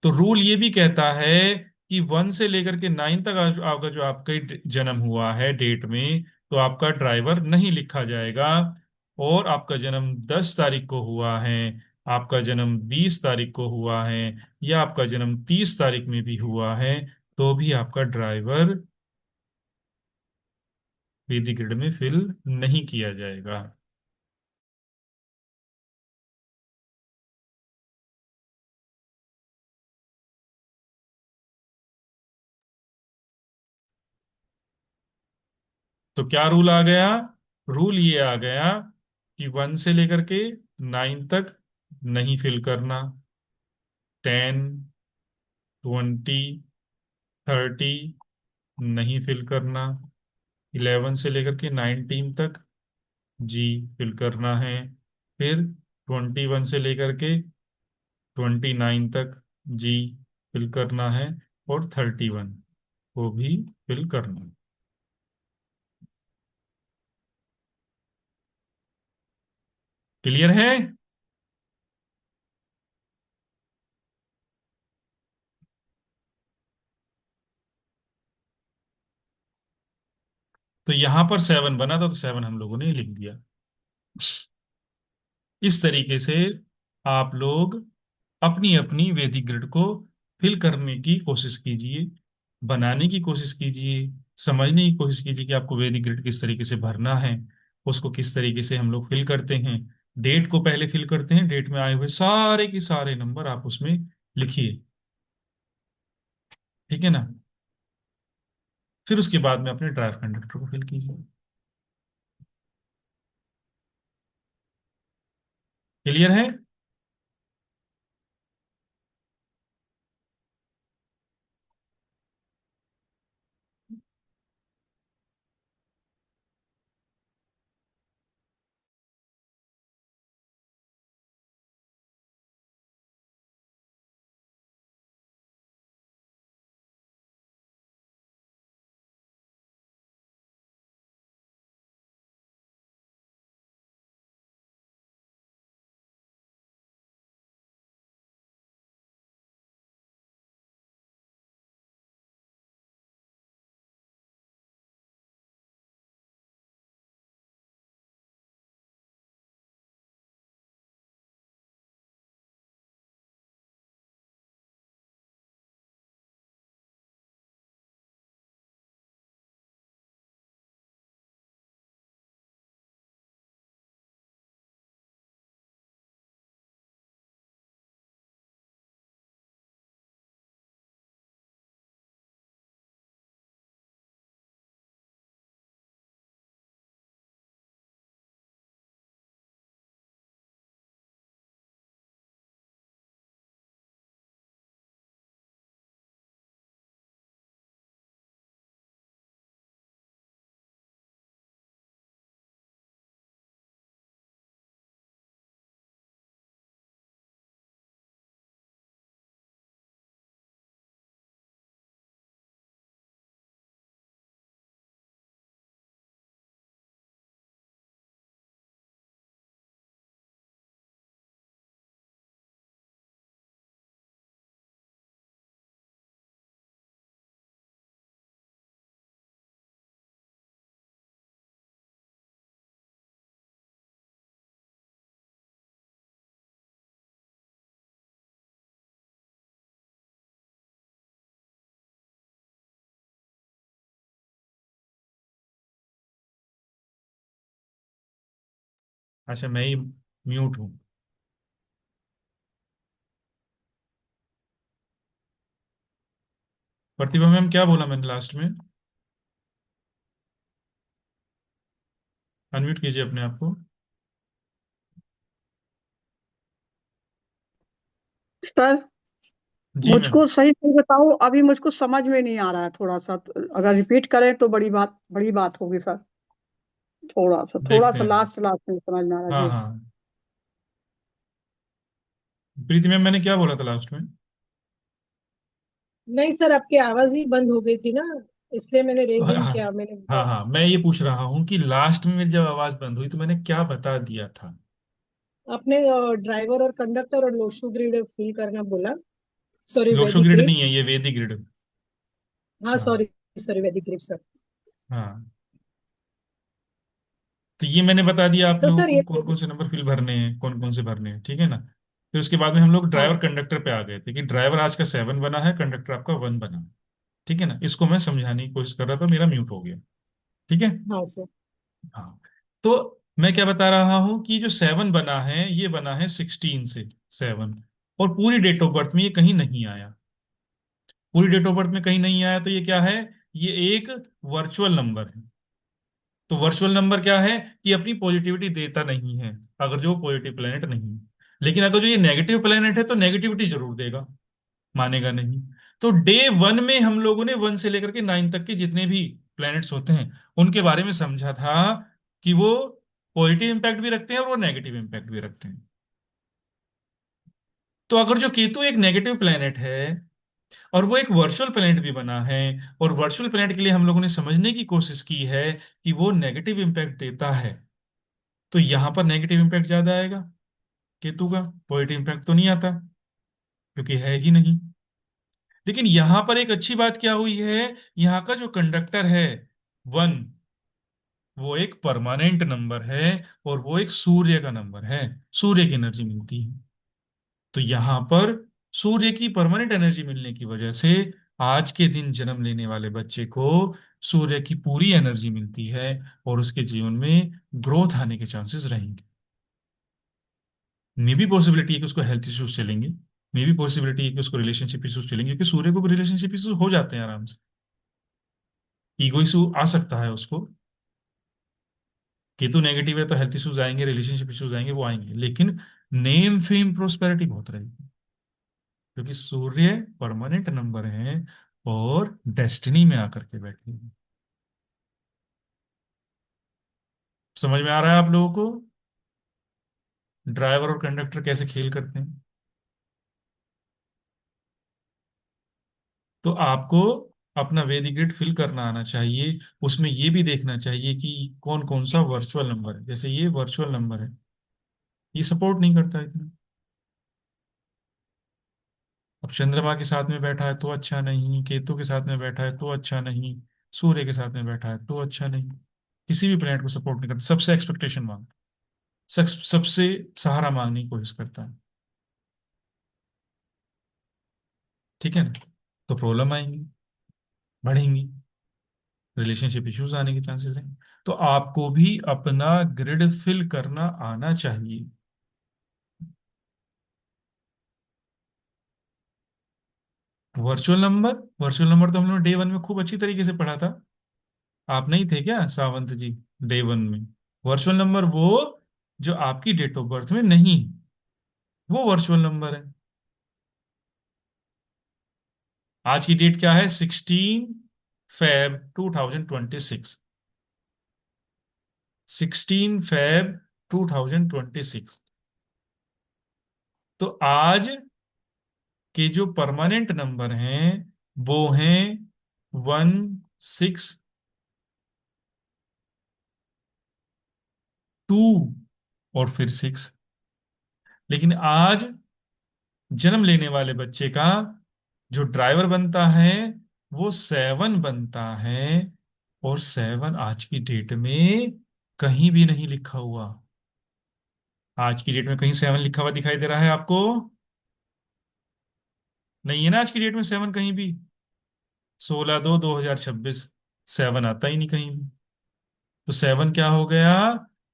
तो रूल ये भी कहता है कि 1 से लेकर के 9 तक आपका जो आपका जन्म हुआ है डेट में, तो आपका ड्राइवर नहीं लिखा जाएगा। और आपका जन्म 10 तारीख को हुआ है, आपका जन्म 20 तारीख को हुआ है, या आपका जन्म 30 तारीख में भी हुआ है, तो भी आपका ड्राइवर वैदिक ग्रिड में फिल नहीं किया जाएगा। तो क्या रूल आ गया? रूल ये आ गया कि 1 से लेकर के 9 तक नहीं फिल करना, 10, 20, 30 नहीं फिल करना, 11 से लेकर के 19 तक जी फिल करना है, फिर 21 से लेकर के 29 तक जी फिल करना है, और 31 को भी फिल करना है। क्लियर है? तो यहां पर 7 बना था, तो 7 हम लोगों ने लिख दिया। इस तरीके से आप लोग अपनी अपनी वैदिक ग्रिड को फिल करने की कोशिश कीजिए, बनाने की कोशिश कीजिए, समझने की कोशिश कीजिए कि आपको वैदिक ग्रिड किस तरीके से भरना है, उसको किस तरीके से हम लोग फिल करते हैं। डेट को पहले फिल करते हैं, डेट में आए हुए सारे के सारे नंबर आप उसमें लिखिए, ठीक है ना। फिर उसके बाद में अपने ड्राइव कंडक्टर को फिल कीजिए। क्लियर है? अच्छा, मैं ही म्यूट हूँ। प्रतिभा मैम, क्या बोला मैंने लास्ट में? अनम्यूट कीजिए अपने आप को। सर, जी मैम। मुझको सही सही बताऊं, अभी मुझको समझ में नहीं आ रहा है थोड़ा सा, तो अगर रिपीट करें तो बड़ी बात होगी सर। थोड़ा देखते सा हैं। लास्ट लास्ट में समझ में आ रहा है हाँ जी। हाँ। प्रीति मैम, मैंने क्या बोला था लास्ट में? नहीं सर, आपकी आवाज ही बंद हो गई थी ना, इसलिए मैंने हाँ रेज्यूम हाँ। किया। मैंने हाँ हाँ, मैं ये पूछ रहा हूँ कि लास्ट में मेरी जब आवाज बंद हुई तो मैंने क्या बता दिया था? आपने ड्राइवर और कंडक्टर और लोशो ग्रिड फिल करना बोला। सॉरी, लोशो वैदिक ग्रिड ग्रिड। नहीं है, ये वैदिक ग्रिड। हाँ हाँ सॉरी, सॉरी वैदिक ग्रिड सर। हाँ। तो ये मैंने बता दिया आप तो लोगों सर को ये कौन कौन से नंबर फिल भरने हैं, कौन कौन से भरने हैं, ठीक है ना। फिर उसके बाद में हम लोग ड्राइवर हाँ कंडक्टर पे आ गए थे कि ड्राइवर आज का 7 बना है, कंडक्टर आपका 1 बना है। ठीक है ना, इसको मैं समझाने की कोशिश कर रहा था, मेरा म्यूट हो गया। ठीक है। हाँ सर। हाँ। तो मैं क्या बता रहा हूं कि जो 7 बना है, ये बना है 16 से 7, और पूरी डेट ऑफ बर्थ में ये कहीं नहीं आया। पूरी डेट ऑफ बर्थ में कहीं नहीं आया, तो ये क्या है? ये एक वर्चुअल नंबर है। तो वर्चुअल नंबर क्या है कि अपनी पॉजिटिविटी देता नहीं है, अगर जो पॉजिटिव प्लेनेट नहीं है। लेकिन अगर जो ये नेगेटिव प्लेनेट है तो नेगेटिविटी जरूर देगा, मानेगा नहीं। तो डे 1 में हम लोगों ने 1 से लेकर के 9 तक के जितने भी प्लैनेट्स होते हैं उनके बारे में समझा था कि वो पॉजिटिव इंपैक्ट भी रखते हैं और वो नेगेटिव इंपैक्ट भी रखते हैं। तो अगर जो केतु एक नेगेटिव प्लैनेट है और वो एक वर्चुअल प्लैनेट भी बना है, और वर्चुअल प्लैनेट के लिए हम लोगों ने समझने की कोशिश की है कि वो नेगेटिव इंपैक्ट देता है, तो यहां पर नेगेटिव इंपैक्ट ज्यादा आएगा केतु का, पॉजिटिव इंपैक्ट तो नहीं आता क्योंकि है ही नहीं। लेकिन यहां पर एक अच्छी बात क्या हुई है, यहाँ का जो कंडक्टर है 1, वो एक परमानेंट नंबर है, और वो एक सूर्य का नंबर है, सूर्य की एनर्जी मिलती है। तो यहां पर सूर्य की परमानेंट एनर्जी मिलने की वजह से आज के दिन जन्म लेने वाले बच्चे को सूर्य की पूरी एनर्जी मिलती है, और उसके जीवन में ग्रोथ आने के चांसेस रहेंगे। मे भी पॉसिबिलिटी है कि उसको हेल्थ इश्यूज चलेंगे, मे भी पॉसिबिलिटी है कि उसको रिलेशनशिप इश्यूज चलेंगे, क्योंकि सूर्य को भी रिलेशनशिप इश्यूज हो जाते हैं आराम से। ईगो इशू आ सकता है उसको, केतु नेगेटिव है तो हेल्थ इश्यूज आएंगे, रिलेशनशिप इश्यूज आएंगे, वो आएंगे, लेकिन नेम फेम प्रोस्पेरिटी बहुत रहेगी, क्योंकि सूर्य परमानेंट नंबर है और डेस्टिनी में आकर के बैठे हैं। समझ में आ रहा है आप लोगों को ड्राइवर और कंडक्टर कैसे खेल करते हैं? तो आपको अपना वेदी ग्रिड फिल करना आना चाहिए, उसमें ये भी देखना चाहिए कि कौन कौन सा वर्चुअल नंबर है। जैसे ये वर्चुअल नंबर है, ये सपोर्ट नहीं करता इतना। अब चंद्रमा के साथ में बैठा है तो अच्छा नहीं, केतु के साथ में बैठा है तो अच्छा नहीं, सूर्य के साथ में बैठा है तो अच्छा नहीं, किसी भी प्लैनेट को सपोर्ट नहीं करता, सबसे एक्सपेक्टेशन मांगता, सबसे सहारा मांगने की कोशिश करता है। ठीक है ना? तो प्रॉब्लम आएंगी, बढ़ेंगी, रिलेशनशिप इश्यूज आने के चांसेस हैं। तो आपको भी अपना ग्रिड फिल करना आना चाहिए। वर्चुअल नंबर तो हम लोग डे 1 में खूब अच्छी तरीके से पढ़ा था। आप नहीं थे क्या सावंत जी, डे 1 में? वर्चुअल नंबर वो जो आपकी डेट ऑफ बर्थ में नहीं, वो वर्चुअल नंबर है। आज की डेट क्या है? 16 Feb 2026। 16 Feb 2026। तो आज के जो परमानेंट नंबर हैं वो हैं 1, 6, 2 और फिर 6। लेकिन आज जन्म लेने वाले बच्चे का जो ड्राइवर बनता है वो 7 बनता है, और 7 आज की डेट में कहीं भी नहीं लिखा हुआ। आज की डेट में कहीं 7 लिखा हुआ दिखाई दे रहा है आपको? नहीं है ना आज की डेट में 7 कहीं भी। 16/2/2026, 7 आता ही नहीं कहीं भी। तो 7 क्या हो गया?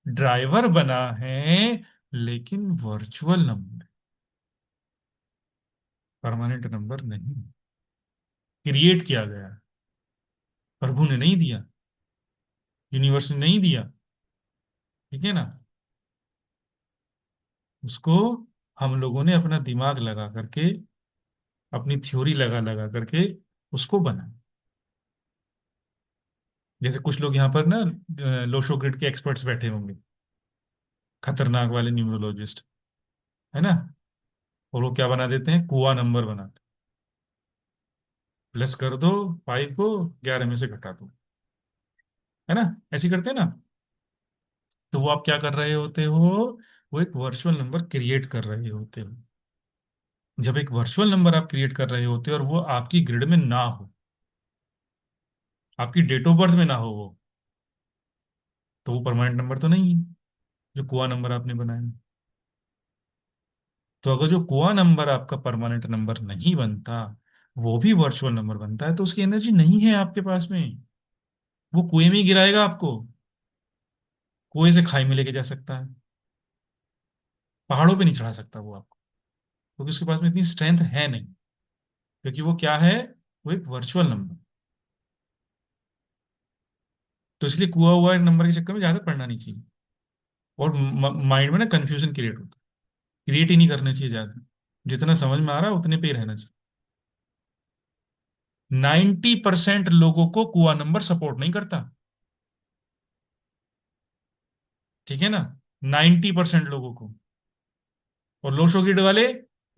ड्राइवर बना है, लेकिन वर्चुअल नंबर, परमानेंट नंबर नहीं। क्रिएट किया गया, प्रभु ने नहीं दिया, यूनिवर्स ने नहीं दिया। ठीक है ना? उसको हम लोगों ने अपना दिमाग लगा करके, अपनी थ्योरी लगा लगा करके उसको बना। जैसे कुछ लोग यहाँ पर ना लोशो ग्रिड के एक्सपर्ट्स बैठे होंगे, खतरनाक वाले न्यूमरोलॉजिस्ट, है ना? और वो क्या बना देते हैं? कुआ नंबर बनाते हैं। प्लस कर दो 5 को, 11 में से घटा दो, है ना? ऐसे ही करते हैं ना? तो वो आप क्या कर रहे होते हो? वो एक वर्चुअल नंबर क्रिएट कर रहे होते हो। जब एक वर्चुअल नंबर आप क्रिएट कर रहे होते हो और वो आपकी ग्रिड में ना हो, आपकी डेट ऑफ बर्थ में ना हो वो, तो वो परमानेंट नंबर तो नहीं है जो कुआ नंबर आपने बनाया। तो अगर जो कुआ नंबर आपका परमानेंट नंबर नहीं बनता, वो भी वर्चुअल नंबर बनता है, तो उसकी एनर्जी नहीं है आपके पास में। वो कुएं में ही गिराएगा आपको, कुएं से खाई में लेके जा सकता है, पहाड़ों पे नहीं चढ़ा सकता वो आपको, क्योंकि उसके पास में इतनी स्ट्रेंथ है नहीं। क्योंकि वो क्या है? वो एक वर्चुअल नंबर। तो इसलिए कुआ हुआ नंबर के चक्कर में ज्यादा पढ़ना नहीं चाहिए, और माइंड में ना कंफ्यूजन क्रिएट होता है, क्रिएट ही नहीं करना चाहिए ज्यादा, जितना समझ में आ रहा है उतने पे ही रहना चाहिए। 90% लोगों को कुआ नंबर सपोर्ट नहीं करता, ठीक है ना, 90% लोगों को। और लोशो ग्रिड वाले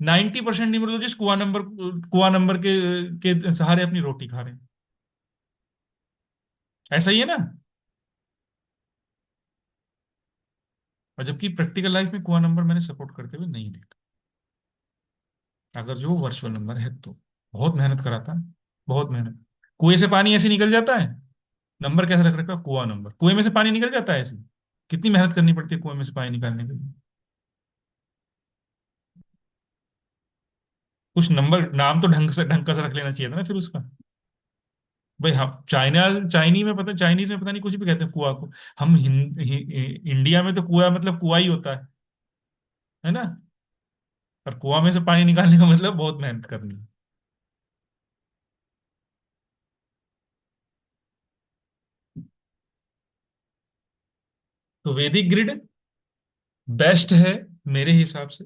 90% न्यूमरोलॉजिस्ट कुआ नंबर के सहारे अपनी रोटी खा रहे हैं। ऐसा ही है ना। और जबकि प्रैक्टिकल लाइफ में कुआ नंबर मैंने सपोर्ट करते हुए नहीं देखा, अगर जो वर्चुअल नंबर है तो। बहुत मेहनत कराता है, बहुत मेहनत। कुएं से पानी ऐसे निकल जाता है, नंबर कैसे रख रखा है? कुआ नंबर, कुएं में से पानी निकल जाता है ऐसे। कितनी मेहनत करनी पड़ती है कुएं में से पानी निकालने के लिए। कुछ नंबर नाम तो ढंग का सा रख लेना चाहिए था ना फिर उसका। भाई हम चाइनीज में पता नहीं कुछ भी कहते हैं कुआ को। हम इंडिया में तो कुआ मतलब कुआ ही होता है ना। और कुआ में से पानी निकालने का मतलब बहुत मेहनत करनी है। तो वैदिक ग्रिड बेस्ट है मेरे हिसाब से।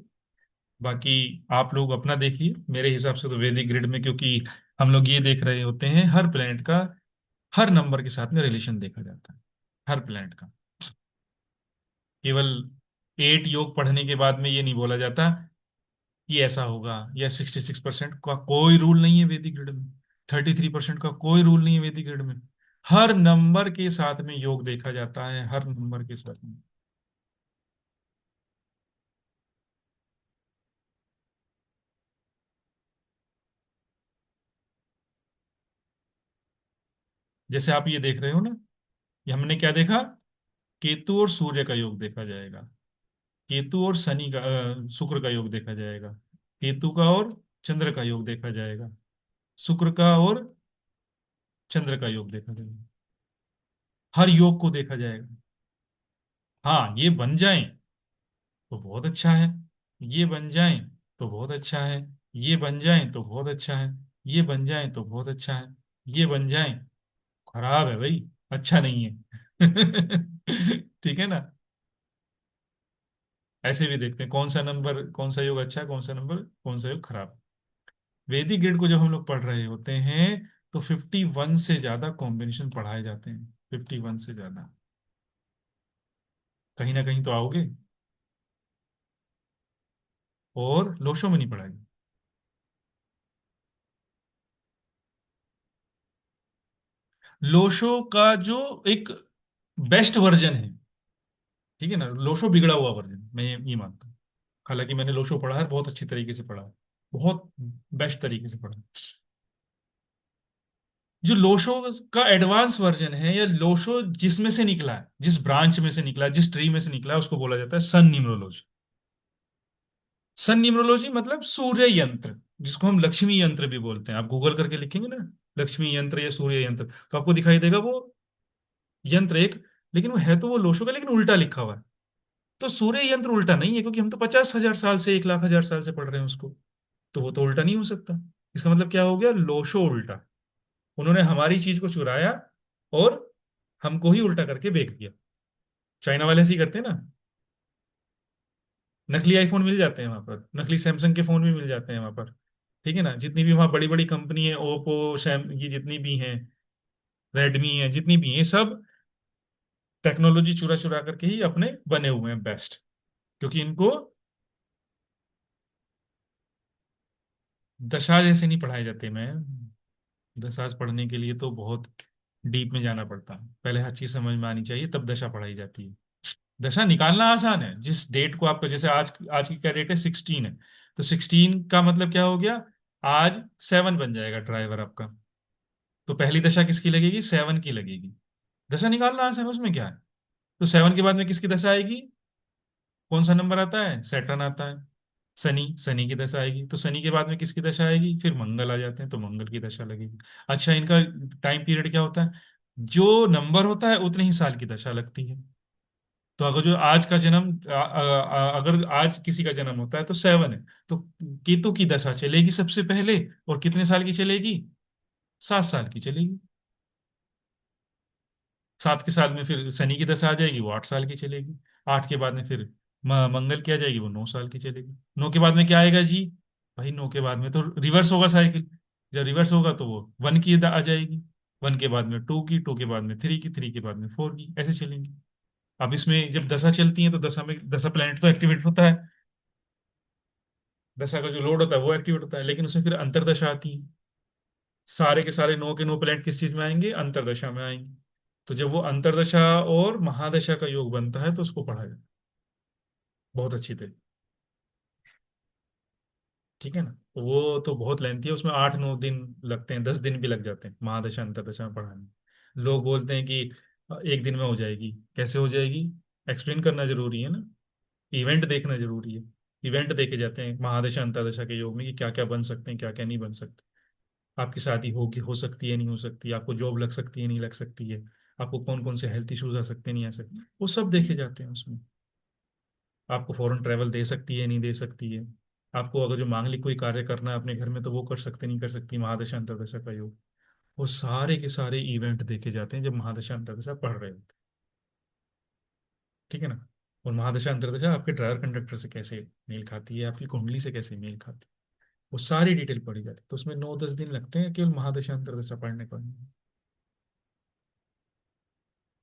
बाकी आप लोग अपना देखिए, मेरे हिसाब से तो वैदिक ग्रिड में, क्योंकि हम लोग ये देख रहे होते हैं हर प्लेनेट का हर नंबर के साथ में रिलेशन देखा जाता है, हर प्लेनेट का। केवल 8 योग पढ़ने के बाद में ये नहीं बोला जाता कि ऐसा होगा, या 66% का कोई रूल नहीं है वैदिक ग्रिड में, 33% का कोई रूल नहीं है वैदिक ग्रिड में। हर नंबर के साथ में योग देखा जाता है, हर नंबर के साथ में। जैसे आप ये देख रहे हो ना, ये हमने क्या देखा, केतु और सूर्य का योग देखा जाएगा, केतु और शनि का शुक्र का योग देखा जाएगा, केतु का और चंद्र का योग देखा जाएगा, शुक्र का और चंद्र का योग देखा जाएगा, हर योग को देखा जाएगा। हाँ, ये बन जाए तो बहुत अच्छा है, ये बन जाए तो बहुत अच्छा है, ये बन जाए तो बहुत अच्छा है, ये बन जाए तो बहुत अच्छा है, ये बन जाए खराब है भाई, अच्छा नहीं है। ठीक है ना। ऐसे भी देखते हैं कौन सा नंबर, कौन सा योग अच्छा है, कौन सा नंबर, कौन सा योग खराब। वैदिक ग्रिड को जब हम लोग पढ़ रहे होते हैं तो 51 से ज्यादा कॉम्बिनेशन पढ़ाए जाते हैं, 51 से ज्यादा। कहीं ना कहीं तो आओगे। और लोशो में नहीं पढ़ाई। लोशो का जो एक बेस्ट वर्जन है, ठीक है ना, लोशो बिगड़ा हुआ वर्जन मैं ये मानता हूँ। हालांकि मैंने लोशो पढ़ा है, बहुत अच्छी तरीके से पढ़ा है, बहुत बेस्ट तरीके से पढ़ा है। जो लोशो का एडवांस वर्जन है, या लोशो जिसमें से निकला है, जिस ब्रांच में से निकला है, जिस ट्री में से निकला है, उसको बोला जाता है सन न्यूमरोलॉजी। सन न्यूमरोलॉजी मतलब सूर्य यंत्र, जिसको हम लक्ष्मी यंत्र भी बोलते हैं। आप गूगल करके लिखेंगे ना लक्ष्मी यंत्र या सूर्य यंत्र, तो आपको दिखाई देगा वो यंत्र एक। लेकिन वो है तो वो लोशो का, लेकिन उल्टा लिखा हुआ है। तो सूर्य यंत्र उल्टा नहीं है, क्योंकि हम तो 50,000 साल से 1,00,000 साल से पढ़ रहे हैं उसको। तो वो तो उल्टा नहीं हो सकता। इसका मतलब क्या हो गया, लोशो उल्टा। उन्होंने हमारी चीज को चुराया और हमको ही उल्टा करके बेच दिया। चाइना वाले ऐसे ही करते हैं ना। नकली आईफोन मिल जाते हैं वहां पर, नकली सैमसंग के फोन भी मिल जाते हैं वहां पर। ठीक है ना, जितनी भी वहां बड़ी बड़ी कंपनी है, ओप्पो सैम ये जितनी भी हैं, रेडमी है, जितनी भी हैं, ये सब टेक्नोलॉजी चुरा चुरा करके ही अपने बने हुए हैं बेस्ट। क्योंकि इनको दशा जैसे नहीं पढ़ाए जाते। मैं दशाज पढ़ने के लिए तो बहुत डीप में जाना पड़ता है, पहले हर चीज समझ में आनी चाहिए तब दशा पढ़ाई जाती है। दशा निकालना आसान है, जिस डेट को आपका, जैसे आज आज की क्या डेट है, 16 है। तो 16 का मतलब क्या हो गया, आज 7 बन जाएगा ड्राइवर आपका। तो पहली दशा किसकी लगेगी, 7 की लगेगी। दशा निकालना आसान है, उसमें क्या है। तो 7 के बाद में किसकी दशा आएगी, कौन सा नंबर आता है, सैटर्न आता है। शनि, शनि की दशा आएगी। तो शनि के बाद में किसकी दशा आएगी, फिर मंगल आ जाते हैं, तो मंगल की दशा लगेगी। अच्छा, इनका टाइम पीरियड क्या होता है, जो नंबर होता है उतने ही साल की दशा लगती है। तो अगर जो आज का जन्म अगर आज किसी का जन्म होता है तो 7 है, तो केतु की दशा चलेगी सबसे पहले। और कितने साल की चलेगी, 7 साल की चलेगी। सात के साल में फिर शनि की दशा आ जाएगी, वो 8 साल की चलेगी। 8 के बाद में फिर मंगल की आ जाएगी, वो 9 साल की चलेगी। 9 के बाद में क्या आएगा जी? भाई 9 के बाद में तो रिवर्स होगा साइकिल। जब रिवर्स होगा तो वो 1 की आ जाएगी। 1 के बाद में 2 की, 2 के बाद में 3 की, 3 के बाद में 4 की, ऐसे चलेंगी। अब इसमें जब दशा चलती है तो दशा में दशा प्लैनेट तो एक्टिवेट होता है, दशा का जो लोड होता है वो एक्टिवेट होता है, लेकिन उसमें फिर अंतरदशा आती है। सारे के सारे 9 के 9 प्लैनेट किस चीज में आएंगे? अंतरदशा में आएंगे। तो जब वो अंतरदशा और महादशा का योग बनता है तो उसको पढ़ा जाता है बहुत अच्छी तरह। ठीक है ना? तो वो तो बहुत लेंथी है, उसमें 8-9 दिन लगते हैं, 10 दिन भी लग जाते हैं महादशा अंतरदशा में पढ़ाने में। लोग बोलते हैं कि एक दिन में हो जाएगी। कैसे हो जाएगी? एक्सप्लेन करना जरूरी है ना, इवेंट देखना जरूरी है। इवेंट देखे जाते हैं महादशा अंतरदशा के योग में कि क्या क्या बन सकते हैं, क्या क्या नहीं बन सकते। आपकी शादी हो सकती है, नहीं हो सकती, आपको जॉब लग सकती है, नहीं लग सकती है, आपको कौन कौन से हेल्थ इश्यूज आ सकते हैं, नहीं आ सकते, वो सब देखे जाते हैं उसमें। आपको फॉरेन ट्रैवल दे सकती है, नहीं दे सकती है। आपको अगर जो मांगलिक कोई कार्य करना है अपने घर में तो वो कर सकते नहीं कर सकती, महादशा अंतरदशा का योग। वो सारे के सारे इवेंट देखे जाते हैं जब महादशा अंतरदशा पढ़ रहे होते हैं। ठीक है ना? और महादशा अंतरदशा आपके ड्राइवर कंडक्टर से कैसे मेल खाती है, आपकी कुंडली से कैसे मेल खाती है, वो सारी डिटेल पढ़ी जाती है। तो उसमें 9-10 दिन लगते हैं केवल महादशा अंतरदशा पढ़ने को।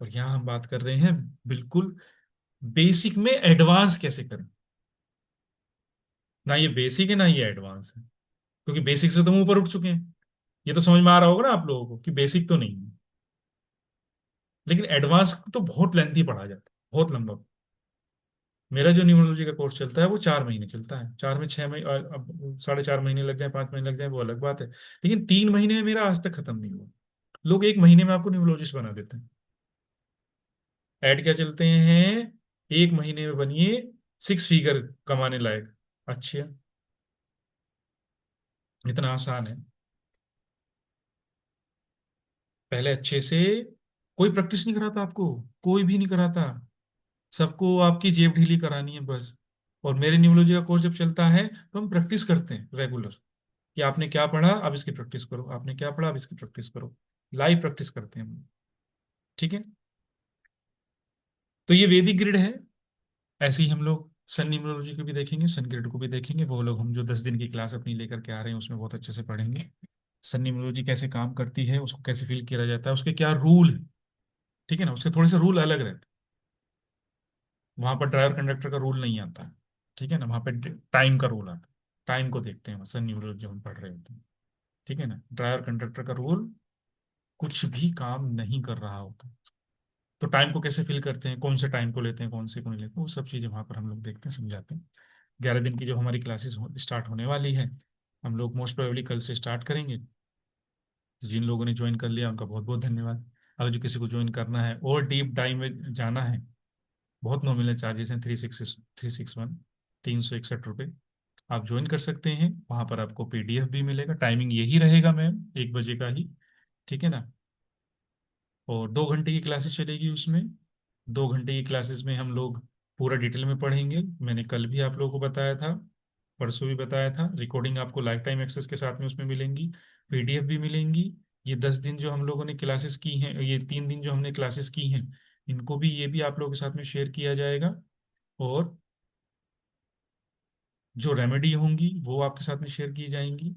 और यहाँ हम बात कर रहे हैं बिल्कुल बेसिक में एडवांस कैसे करें। ना ये बेसिक है ना ये एडवांस है, क्योंकि बेसिक से तो हम ऊपर उठ चुके हैं। ये तो समझ में आ रहा होगा ना आप लोगों को कि बेसिक तो नहीं है, लेकिन एडवांस तो बहुत लेंथी पढ़ा जाता है, बहुत लंबा। मेरा जो न्यूमरोलॉजी का कोर्स चलता है वो 4 महीने चलता है। 4 में 6 महीने, अब 4.5 महीने लग जाए, 5 महीने लग जाए, वो अलग बात है। लेकिन 3 महीने में मेरा आज तक खत्म नहीं हुआ। लोग 1 महीने में आपको न्यूमरोलॉजिस्ट बना देते हैं। ऐड क्या चलते हैं? 1 महीने में बनिए 6 फिगर कमाने लायक। अच्छा, इतना आसान है? पहले अच्छे से कोई प्रैक्टिस नहीं कराता आपको, कोई भी नहीं कराता। सबको आपकी जेब ढीली करानी है बस। और मेरे न्यूमरोलॉजी का कोर्स जब चलता है तो हम प्रैक्टिस करते हैं रेगुलर, कि आपने क्या पढ़ा अब इसकी प्रैक्टिस करो, आपने क्या पढ़ा अब इसकी प्रैक्टिस करो। लाइव प्रैक्टिस करते हैं हम। ठीक है? तो ये वैदिक ग्रिड है। ऐसे ही हम लोग सन न्यूमरोलॉजी को भी देखेंगे, सन ग्रिड को भी देखेंगे। वो लोग हम जो 10 दिन की क्लास अपनी लेकर के आ रहे हैं उसमें बहुत अच्छे से पढ़ेंगे। सन न्यूमरोलॉजी कैसे काम करती है, उसको कैसे फील किया जाता है, उसके क्या रूल है। ठीक है ना? उसके थोड़े से रूल अलग रहते हैं। वहां पर ड्राइवर कंडक्टर का रूल नहीं आता है। ठीक है ना? वहां पे टाइम का रूल आता है। टाइम को देखते हैं सन न्यूमरोलॉजी जब हम पढ़ रहे होते हैं। ठीक है ना? ड्राइवर कंडक्टर का रूल कुछ भी काम नहीं कर रहा होता। तो टाइम को कैसे फिल करते हैं, कौन से टाइम को लेते हैं, कौन से को नहीं लेते, वो सब चीजें वहां पर हम लोग देखते हैं, समझाते हैं। 11 दिन की जो हमारी क्लासेस स्टार्ट होने वाली है, हम लोग मोस्ट प्रोबेबली कल से स्टार्ट करेंगे। तो जिन लोगों ने ज्वाइन कर लिया उनका बहुत बहुत धन्यवाद। अगर जो किसी को ज्वाइन करना है और डीप डाइव में जाना है, बहुत नॉमिनल चार्जेस हैं, 361, 361 रुपये। आप ज्वाइन कर सकते हैं, वहां पर आपको पीडीएफ भी मिलेगा। टाइमिंग यही रहेगा मैम, 1 बजे का ही। ठीक है ना? और 2 घंटे की क्लासेस चलेगी उसमें। 2 घंटे की क्लासेस में हम लोग पूरा डिटेल में पढ़ेंगे। मैंने कल भी आप लोगों को बताया था, परसों भी बताया था। रिकॉर्डिंग आपको लाइफ टाइम एक्सेस के साथ में उसमें मिलेंगी, पीडीएफ भी मिलेंगी। ये 10 दिन जो हम लोगों ने क्लासेस की हैं, ये 3 दिन जो हमने क्लासेस की हैं, इनको भी ये भी आप लोगों के साथ में शेयर किया जाएगा। और जो रेमेडी होंगी वो आपके साथ में शेयर की जाएंगी।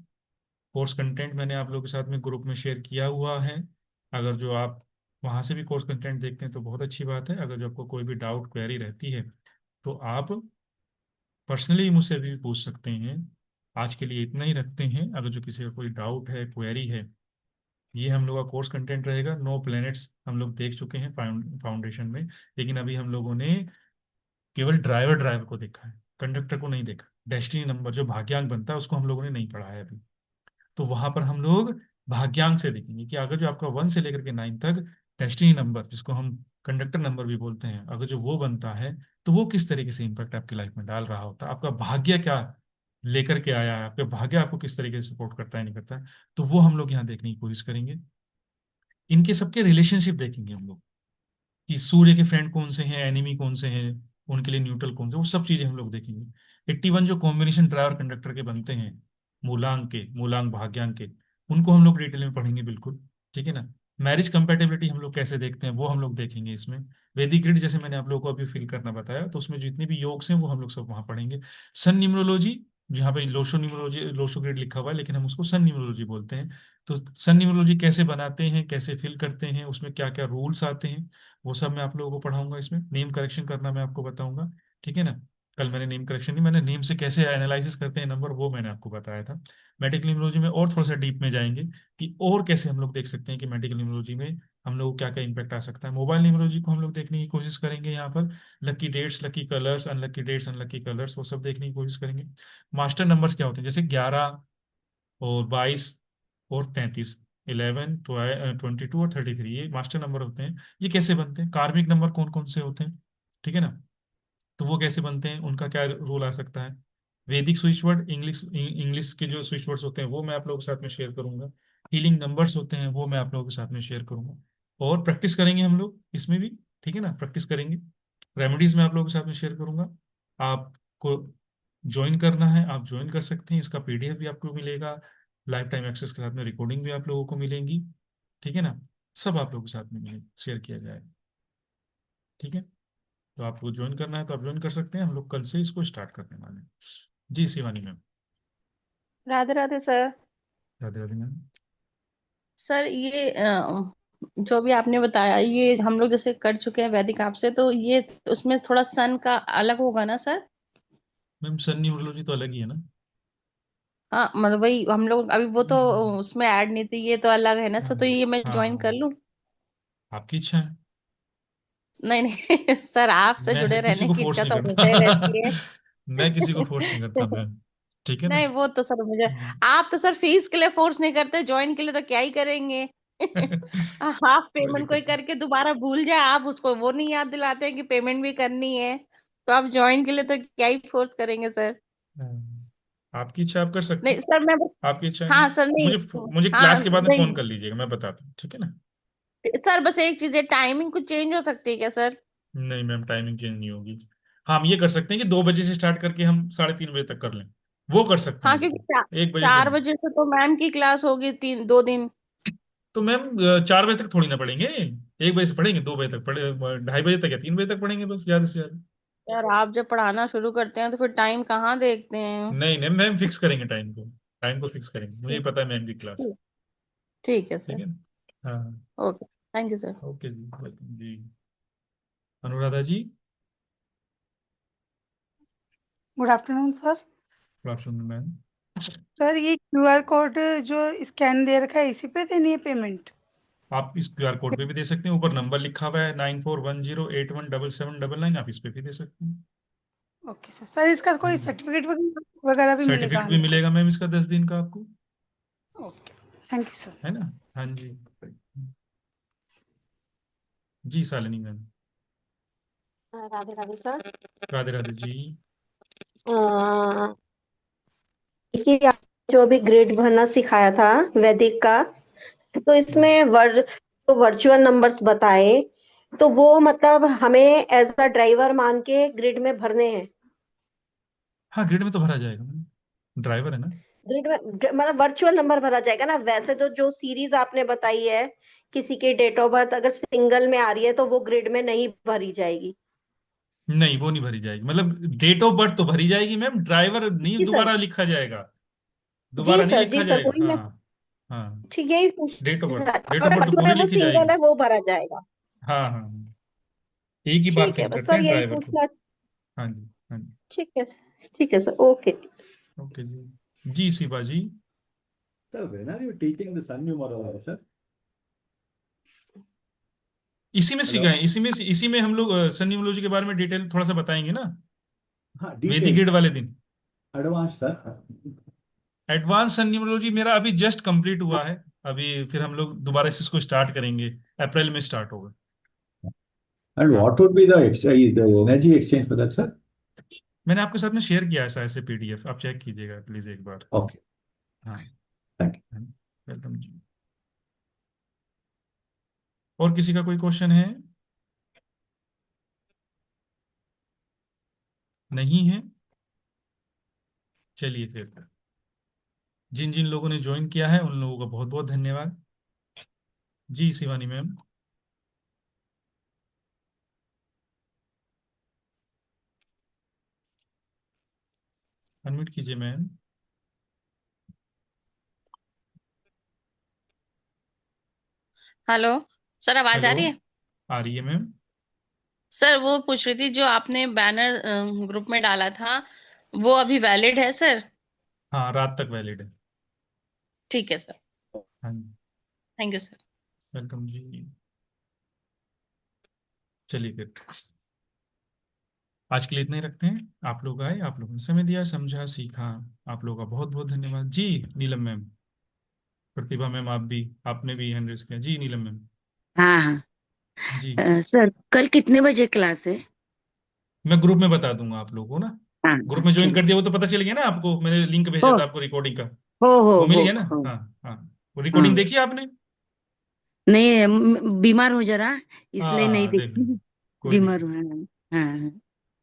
कोर्स कंटेंट मैंने आप लोगों के साथ में ग्रुप में शेयर किया हुआ है। अगर जो आप वहाँ से भी कोर्स कंटेंट देखते हैं तो बहुत अच्छी बात है। अगर जो आपको कोई भी डाउट क्वेरी रहती है तो आप पर्सनली मुझसे भी पूछ सकते हैं। आज के लिए इतना ही रखते हैं। अगर जो किसी का कोई डाउट है, क्वेरी है, ये हम लोग का कोर्स कंटेंट रहेगा। 9 प्लैनेट्स हम लोग देख चुके हैं फाउंडेशन में, लेकिन अभी हम लोगों ने केवल ड्राइवर ड्राइवर को देखा है, कंडक्टर को नहीं देखा। डेस्टिनी नंबर जो भाग्यांक बनता है उसको हम लोगों ने नहीं पढ़ा है अभी। तो वहां पर हम लोग भाग्यांक से देखेंगे कि अगर जो आपका 1 से लेकर के 9 तक डेस्टिनी नंबर, जिसको हम कंडक्टर नंबर भी बोलते हैं, अगर जो वो बनता है तो वो किस तरीके से इम्पैक्ट आपकी लाइफ में डाल रहा होता है, आपका भाग्य क्या लेकर के आया है, आपका भाग्य आपको किस तरीके से सपोर्ट करता है, नहीं करता है। तो वो हम लोग यहाँ देखने की कोशिश करेंगे। इनके सबके रिलेशनशिप देखेंगे हम लोग, कि सूर्य के फ्रेंड कौन से हैं, एनिमी कौन से हैं, उनके लिए न्यूट्रल कौन से, वो सब चीजें हम लोग देखेंगे। 81 जो कॉम्बिनेशन ड्राइवर कंडक्टर के बनते हैं, मूलांक के, मूलांक भाग्यांक के, उनको हम लोग डिटेल में पढ़ेंगे बिल्कुल। ठीक है ना? मैरिज कंपेटेबिलिटी हम लोग कैसे देखते हैं वो हम लोग देखेंगे इसमें। वैदिक ग्रिड जैसे मैंने आप लोगों को अभी फिल करना बताया, तो उसमें जितने भी योग्स हैं वो हम लोग सब वहाँ पढ़ेंगे। सन न्यूमरोलॉजी, जहाँ पे लोशो न्यूमरोलॉजी, लोशो ग्रिड लिखा हुआ है लेकिन हम उसको सन न्यूमरोलॉजी बोलते हैं। तो सन न्यूमरोलॉजी कैसे बनाते हैं, कैसे फिल करते हैं, उसमें क्या क्या रूल्स आते हैं, वो सब मैं आप लोगों को पढ़ाऊंगा इसमें। नेम करेक्शन करना मैं आपको बताऊंगा, ठीक है ना। कल मैंने नेम करेक्शन नहीं, मैंने नेम से कैसे एनालिसिस करते हैं नंबर, वो मैंने आपको बताया था। मेडिकल न्यूमरोलॉजी में और थोड़ा सा डीप में जाएंगे कि और कैसे हम लोग देख सकते हैं कि मेडिकल न्यूमरोलॉजी में हम लोग को क्या क्या इंपैक्ट आ सकता है। मोबाइल न्यूमरोलॉजी को हम लोग देखने की कोशिश करेंगे यहाँ पर, lucky dates, lucky colours, unlucky dates, unlucky colours, वो सब देखने की कोशिश करेंगे। मास्टर नंबर्स क्या होते हैं, जैसे 11 और 22 और 33, 11, 22 और 33, ये मास्टर नंबर होते हैं। ये कैसे बनते हैं, कार्मिक नंबर कौन कौन से होते हैं, ठीक है ना, तो वो कैसे बनते हैं, उनका क्या रोल आ सकता है। वैदिक स्विच वर्ड, इंग्लिश इंग्लिश के जो स्विच वर्ड्स होते हैं वो मैं आप लोगों के साथ में शेयर करूंगा। हीलिंग नंबर्स होते हैं वो मैं आप लोगों के साथ में शेयर करूंगा। और प्रैक्टिस करेंगे हम लोग इसमें भी, ठीक है ना, प्रैक्टिस करेंगे। रेमेडीज मैं आप लोगों के साथ में शेयर करूंगा। आपको ज्वाइन करना है आप ज्वाइन कर सकते हैं, इसका पीडीएफ भी आपको मिलेगा, लाइफ टाइम एक्सेस के साथ में रिकॉर्डिंग भी आप लोगों को मिलेंगी, ठीक है ना। सब आप लोगों के साथ में शेयर किया जाएगा, ठीक है। तो आपको ज्वाइन करना है तो आप ज्वाइन कर सकते हैं, हम लोग कल से इसको स्टार्ट करने वाले हैं। जी Shivani ma'am. Radhe Radhe sir. Radhe Radhe ma'am. Sir ये जो भी आपने बताया ये हम लोग जैसे कर चुके हैं वैदिक आपसे, तो ये उसमें थोड़ा सन का अलग होगा ना सर? मैम सन न्यूरोलॉजी तो अलग ही है ना। हाँ मतलब वही हम लोग अभी वो तो हम्म, उसमें ऐड नहीं थी, ये तो अलग है ना हाँ सर, तो ये मैं ज्वाइन कर हाँ, लूँ? आपकी इच्छा है। नहीं नहीं सर, आपसे जुड़े मैं किसी रहने को की फोर्स इच्छा नहीं तो हमेशा ही रहती है। करता मैं किसी को फोर्स नहीं करता मैम, ठीक है ना। नहीं वो तो सर मुझे, हम्म। आप तो सर फीस के लिए फोर्स नहीं करते, ज्वाइन के लिए तो क्या ही करेंगे। हाफ कोई पेमेंट कोई दिक्कत करके दोबारा भूल जाए, आप उसको वो नहीं याद दिलाते हैं कि पेमेंट भी करनी है, तो आप ज्वाइन के लिए तो क्या ही फोर्स करेंगे सर। नहीं। आपकी इच्छा आप कर सकते नहीं हैं, सर मैं आपकी इच्छा है। हाँ सर नहीं। मुझे मुझे हाँ क्लास के बाद में फोन नहीं कर लीजिएगा, मैं बताता हूँ, ठीक है ना। सर, बस एक चीज है, टाइमिंग कुछ चेंज हो सकती है क्या सर? नहीं मैम, टाइमिंग चेंज नहीं होगी। हाँ, हम ये कर सकते हैं कि 2 बजे से स्टार्ट करके हम 3:30 बजे तक कर लें, वो कर सकते हैं, हाँ क्योंकि लेकिन 1 बजे से चार नहीं। बजे से तो मैम की क्लास होगी 3 2 दिन। तो मैम 4 बजे तक थोड़ी ना पढ़ेंगे, 1 बजे से पढ़ेंगे, 2 बजे तक पढ़े, 2:30 बजे तक या 3 बजे तक पढ़ेंगे बस, ज्यादा से ज्यादा। यार आप जब पढ़ाना शुरू करते हैं तो फिर टाइम कहाँ देखते हैं? नहीं नहीं मैम, फिक्स करेंगे टाइम को, टाइम को फिक्स करेंगे, मुझे पता है मैम की क्लास। ठीक ठीक है ठीक सर। है ना। हाँ। Okay, thank you sir. Okay जी, वेलकम जी। Anuradha ji. Good afternoon sir. Good afternoon ma'am. Sir ये क्यूआर कोड जो स्कैन दे रखा है इसी पे देनी है पेमेंट? आप इस क्यूआर कोड पे भी दे सकते हैं, ऊपर नंबर लिखा हुआ है 9410817799, आप इस पे भी दे सकते हैं। Okay sir. सर इसका कोई हम्म। सर्टिफिकेट वगैरह भी मिलेगा सर्टिफिकेट भी हमें? मिलेगा मैम इसका 10 दिन का आपको, ओके, थैंक यू सर। है ना। हाँ जी। जी शालिनी मैम। राधे राधे सर। राधे राधे जी। अ, ये जो अभी ग्रिड भरना सिखाया था वैदिक का, तो हम्म। इसमें तो वर्चुअल नंबर्स बताए, तो वो मतलब हमें एज अ ड्राइवर मान के ग्रिड में भरने हैं। हाँ, ग्रिड में तो भरा जाएगा मैम, ड्राइवर है ना। ग्रिड में मतलब वर्चुअल नंबर भरा जाएगा ना, वैसे तो जो सीरीज आपने बताई है किसी की डेट ऑफ बर्थ अगर सिंगल में आ रही है तो वो ग्रिड में नहीं भरी जाएगी। नहीं, वो नहीं भरी जाएगी, मतलब डेट ऑफ बर्थ तो भरी जाएगी मैम, ड्राइवर नहीं जी सर। दोबारा लिखा जाएगा, जी दोबारा नहीं सर, लिखा जी सर, जाएगा, वही मैं हाँ। हाँ, ठीक यही पूछ date of birth, date of अगर बर्थ तो मतलब पूरी है वो लिखी सिंगल जाएगी। है वो भरा जाएगा। हाँ हाँ हाँ। एक ही बार ठीक है, फिल बस करते सर हैं यही ड्राइवर को। पूछना। हाँ जी, हाँ जी। ठीक है, ठीक है सर, ओके। ओके जी। जी Shiva ji. Sir, when are you teaching the sun numerology, sir? इसी में हेलो। सीखा है, इसी में हम लोग सन्नियोलॉजी के बारे में डिटेल थोड़ा सा बताएंगे ना, हाँ, वैदिक डिटेल ग्रिड वाले दिन। Advance sir. एडवांस सन्नियोलॉजी मेरा अभी जस्ट कंप्लीट हुआ है, अभी फिर हम लोग दोबारा से इसको स्टार्ट करेंगे, अप्रैल में स्टार्ट होगा। एंड हाँ, what would be the energy exchange for that sir? मैंने आपके साथ में शेयर किया है ऐसे पीडीएफ, आप चेक कीजिएगा प्लीज एक बार। ओके, हाँ। Thank you. वेलकम जी। और किसी का कोई क्वेश्चन है? नहीं है। चलिए फिर, जिन जिन लोगों ने ज्वाइन किया है उन लोगों का बहुत बहुत धन्यवाद। जी शिवानी मैम। अनम्यूट कीजिए मैम। हेलो सर, आवाज आ हेलो। रही है? आ रही है मैम। सर वो पूछ रही थी, जो आपने बैनर ग्रुप में डाला था वो अभी वैलिड है सर? हाँ, रात तक वैलिड है। ठीक है सर। हाँ जी। Thank you sir. वेलकम जी। चलिए फिर आज के लिए इतना ही रखते हैं। आप लोग आए, आप लोगों ने समय दिया, समझा, सीखा। आप लोगों का बहुत बहुत धन्यवाद जी। नीलम मैम, प्रतिभा मैम, आप भी, आपने भी हैंड रेज किया जी। नीलम मैम। हाँ हाँ। जी। सर कल कितने बजे क्लास है? मैं ग्रुप में बता दूंगा आप लोगों को ना। हाँ ग्रुप हाँ में ज्वाइन चलिए। कर दिया वो तो पता चल गया ना आपको, मैंने लिंक भेजा हो था आपको रिकॉर्डिंग का। हो हो वो मिल हो गया ना। हो। हाँ। हाँ। वो हाँ रिकॉर्डिंग देखी आपने? नहीं, बीमार हो जरा, इसलिए नहीं हाँ, देख देखी। लेंगे। कोई बीमार दिक्कत हूँ। हाँ हाँ।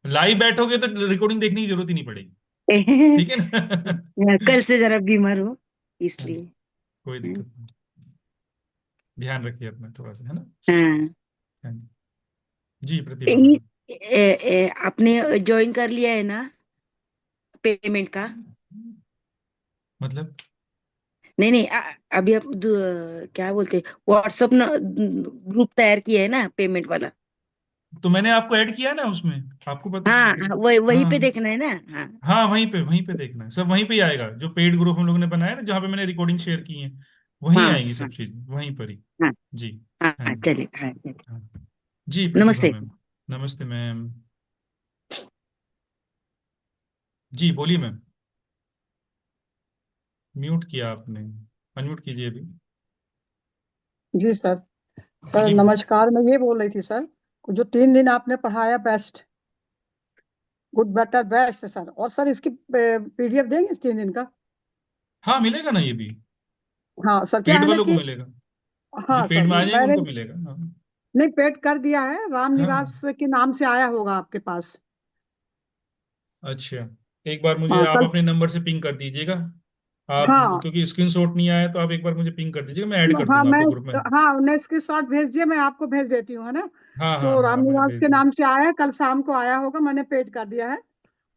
लाइव बैठोगे तो रिकॉर्डिंग देखने की जरूरत ही नहीं पड़ेगी। ठीक है ना। कल से जरा बीमार हूँ हाँ, इसलिए। कोई हाँ दिक्कत नहीं। ध्यान रखिए अपना थोड़ा सा, है ना। हाँ। हाँ जी। प्रतिभा ये- मैम। आपने ज्वाइन कर लिया है ना पेमेंट का? मतलब? नहीं नहीं, अभी आप क्या बोलते, व्हाट्सअप ना ग्रुप तैयार किया है ना पेमेंट वाला? तो मैंने आपको ऐड किया ना उसमें। आपको हाँ हाँ, वही पे हाँ। देखना है ना। हाँ हाँ, वहीं पे देखना है, सब वहीं पे ही आएगा। जो पेड ग्रुप हम लोगों ने बनाया ना, जहाँ पे मैंने रिकॉर्डिंग शेयर की है, वहीं हाँ आएंगी हाँ सब चीज, वहीं पर ही। हाँ जी। हाँ हाँ हाँ, जी। चलिए हाँ चलिए। हाँ जी। प्रतिभा नमस्ते। मैम। नमस्ते मैम। जी बोलिए मैम। म्यूट किया आपने, अनम्यूट कीजिए अभी। जी सर। सर जी मैम। नमस्कार, मैं ये बोल रही थी सर, जो 3 दिन आपने पढ़ाया best, good better best sir, और सर इसकी पीडीएफ देंगे इस 3 दिन का? हाँ, मिलेगा ना ये भी। हाँ सर, क्या पेड है ना वालों को कि, मिलेगा। जो हाँ सर पेड में आ जाएंगे मैंने, उनको मिलेगा। हाँ। नहीं पेड कर दिया है, राम हाँ। निवास के नाम से आया होगा आपके पास। अच्छा, एक बार मुझे हाँ आप कल। अपने नंबर से पिंग कर दीजिएगा। आप, हाँ क्योंकि स्क्रीनशॉट नहीं आया, तो आप एक बार मुझे पिंग कर दीजिएगा, मैं ऐड कर हाँ दूंगा मैं, आपको ग्रुप में। हाँ उन्हें इसके साथ भेज दिया, मैं आपको भेज देती हूँ, है ना। हाँ हाँ तो हाँ, राम मुझे निवास भेज के दीजिए। नाम से आया है, कल शाम को आया होगा, मैंने पेड कर दिया है।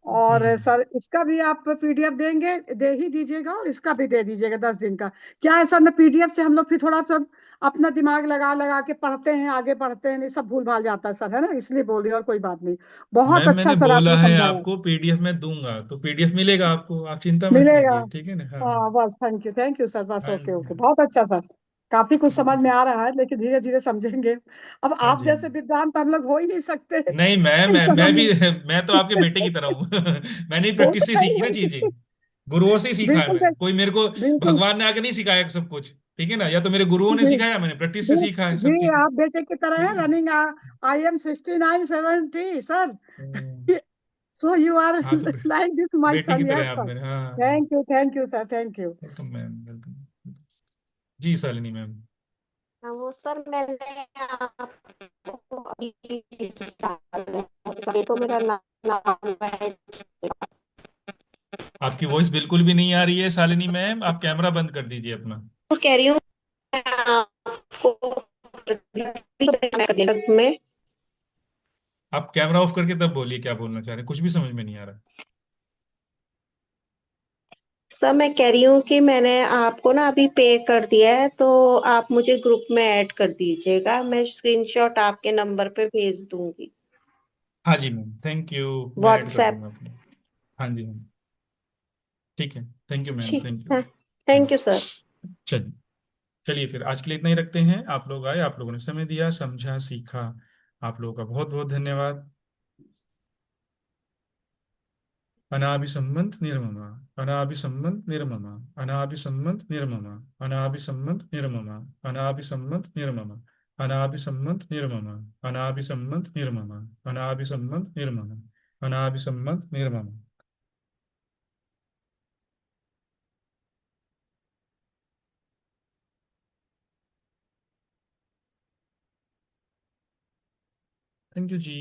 और हम्म। सर इसका भी आप पीडीएफ देंगे, दे ही दीजिएगा, और इसका भी दे दीजिएगा 10 दिन का। क्या है सर ना, पीडीएफ से हम लोग फिर थोड़ा सा अपना दिमाग लगा लगा के पढ़ते हैं, आगे पढ़ते हैं, नहीं सब भूल भाल जाता है सर, है ना, इसलिए बोल रही हूँ, और कोई बात नहीं। बहुत मैम अच्छा मैंने सर बोला आपने है समझाया। आपको पीडीएफ में दूंगा, तो पीडीएफ मिलेगा आपको, आप चिंता मत मिलेगा। कीजिए, ठीक है ना। हाँ। हाँ बस, थैंक यू सर, बस हाँ ओके जी। ओके, बहुत अच्छा सर। काफी कुछ समझ में हाँ आ रहा है, लेकिन धीरे धीरे समझेंगे। अब हाँ आप जी। जैसे विद्वान तो हम लोग हो ही नहीं सकते। नहीं, मैं भी, मैं तो आपके बेटे की तरह हूँ। मैंने ही वो प्रैक्टिस से तो है सीखी ना ही। चीजें। गुरुओं से ही सीखा है बिल्कुल मैंने, कोई मेरे को बिल्कुल। भगवान ने आके नहीं सिखाया सब कुछ। ठीक है ना, या तो मेरे गुरुओं ने जी सिखाया, मैंने प्रैक्टिस से जी सीखा है सब जी, चीजें। आप बेटे की तरह ठीक है, है। Running IM 6970 sir. Hmm. So you are हाँ तो लाइक दिस माय बेटे की सन, तरह है यस आप सर। मेरे। हाँ। Thank you sir, thank you. Welcome ma'am, welcome. जी शालिनी मैम। हाँ, वो सर मैंने आपको अभी सभी को मेरा नाम है। आपकी वॉइस बिल्कुल भी नहीं आ रही है शालिनी मैम, आप कैमरा बंद कर दीजिए अपना। तो कह रही हूँ मैं आपको में। आप कैमरा ऑफ करके तब बोलिए, क्या बोलना चाह रहे हैं, कुछ भी समझ में नहीं आ रहा। सर मैं कह रही हूँ कि मैंने आपको ना अभी पे कर दिया है, तो आप मुझे ग्रुप में ऐड कर दीजिएगा, मैं स्क्रीनशॉट आपके नंबर पे भेज दूंगी। हाँ जी मैम, थैंक यू। मैं ऐड कर व्हाट्सएप। दूंगा अपना। हाँ जी हाँ। ठीक है, थैंक यू मैम, ठीक थैंक यू। है। हाँ थैंक यू सर। जी। चलिए। चलिए फिर आज के लिए इतना ही रखते हैं। आप लोग आए, आप लोगों ने समय दिया, समझा, सीखा। आप लोगों का बहुत बहुत धन्यवाद। अनाभिसम्बन्त निर्ममा। अनाभिसम्बन्त निर्ममा। अनाभिसम्बन्त निर्ममा। अनाभिसम्बन्त निर्ममा। अनाभिसम्बन्त निर्ममा। अनाभिसम्बन्त निर्ममा। अनाभिसम्बन्त निर्ममा। अनाभिसम्बन्त निर्ममा। अनाभिसम्बन्त निर्ममा। Thank you ji.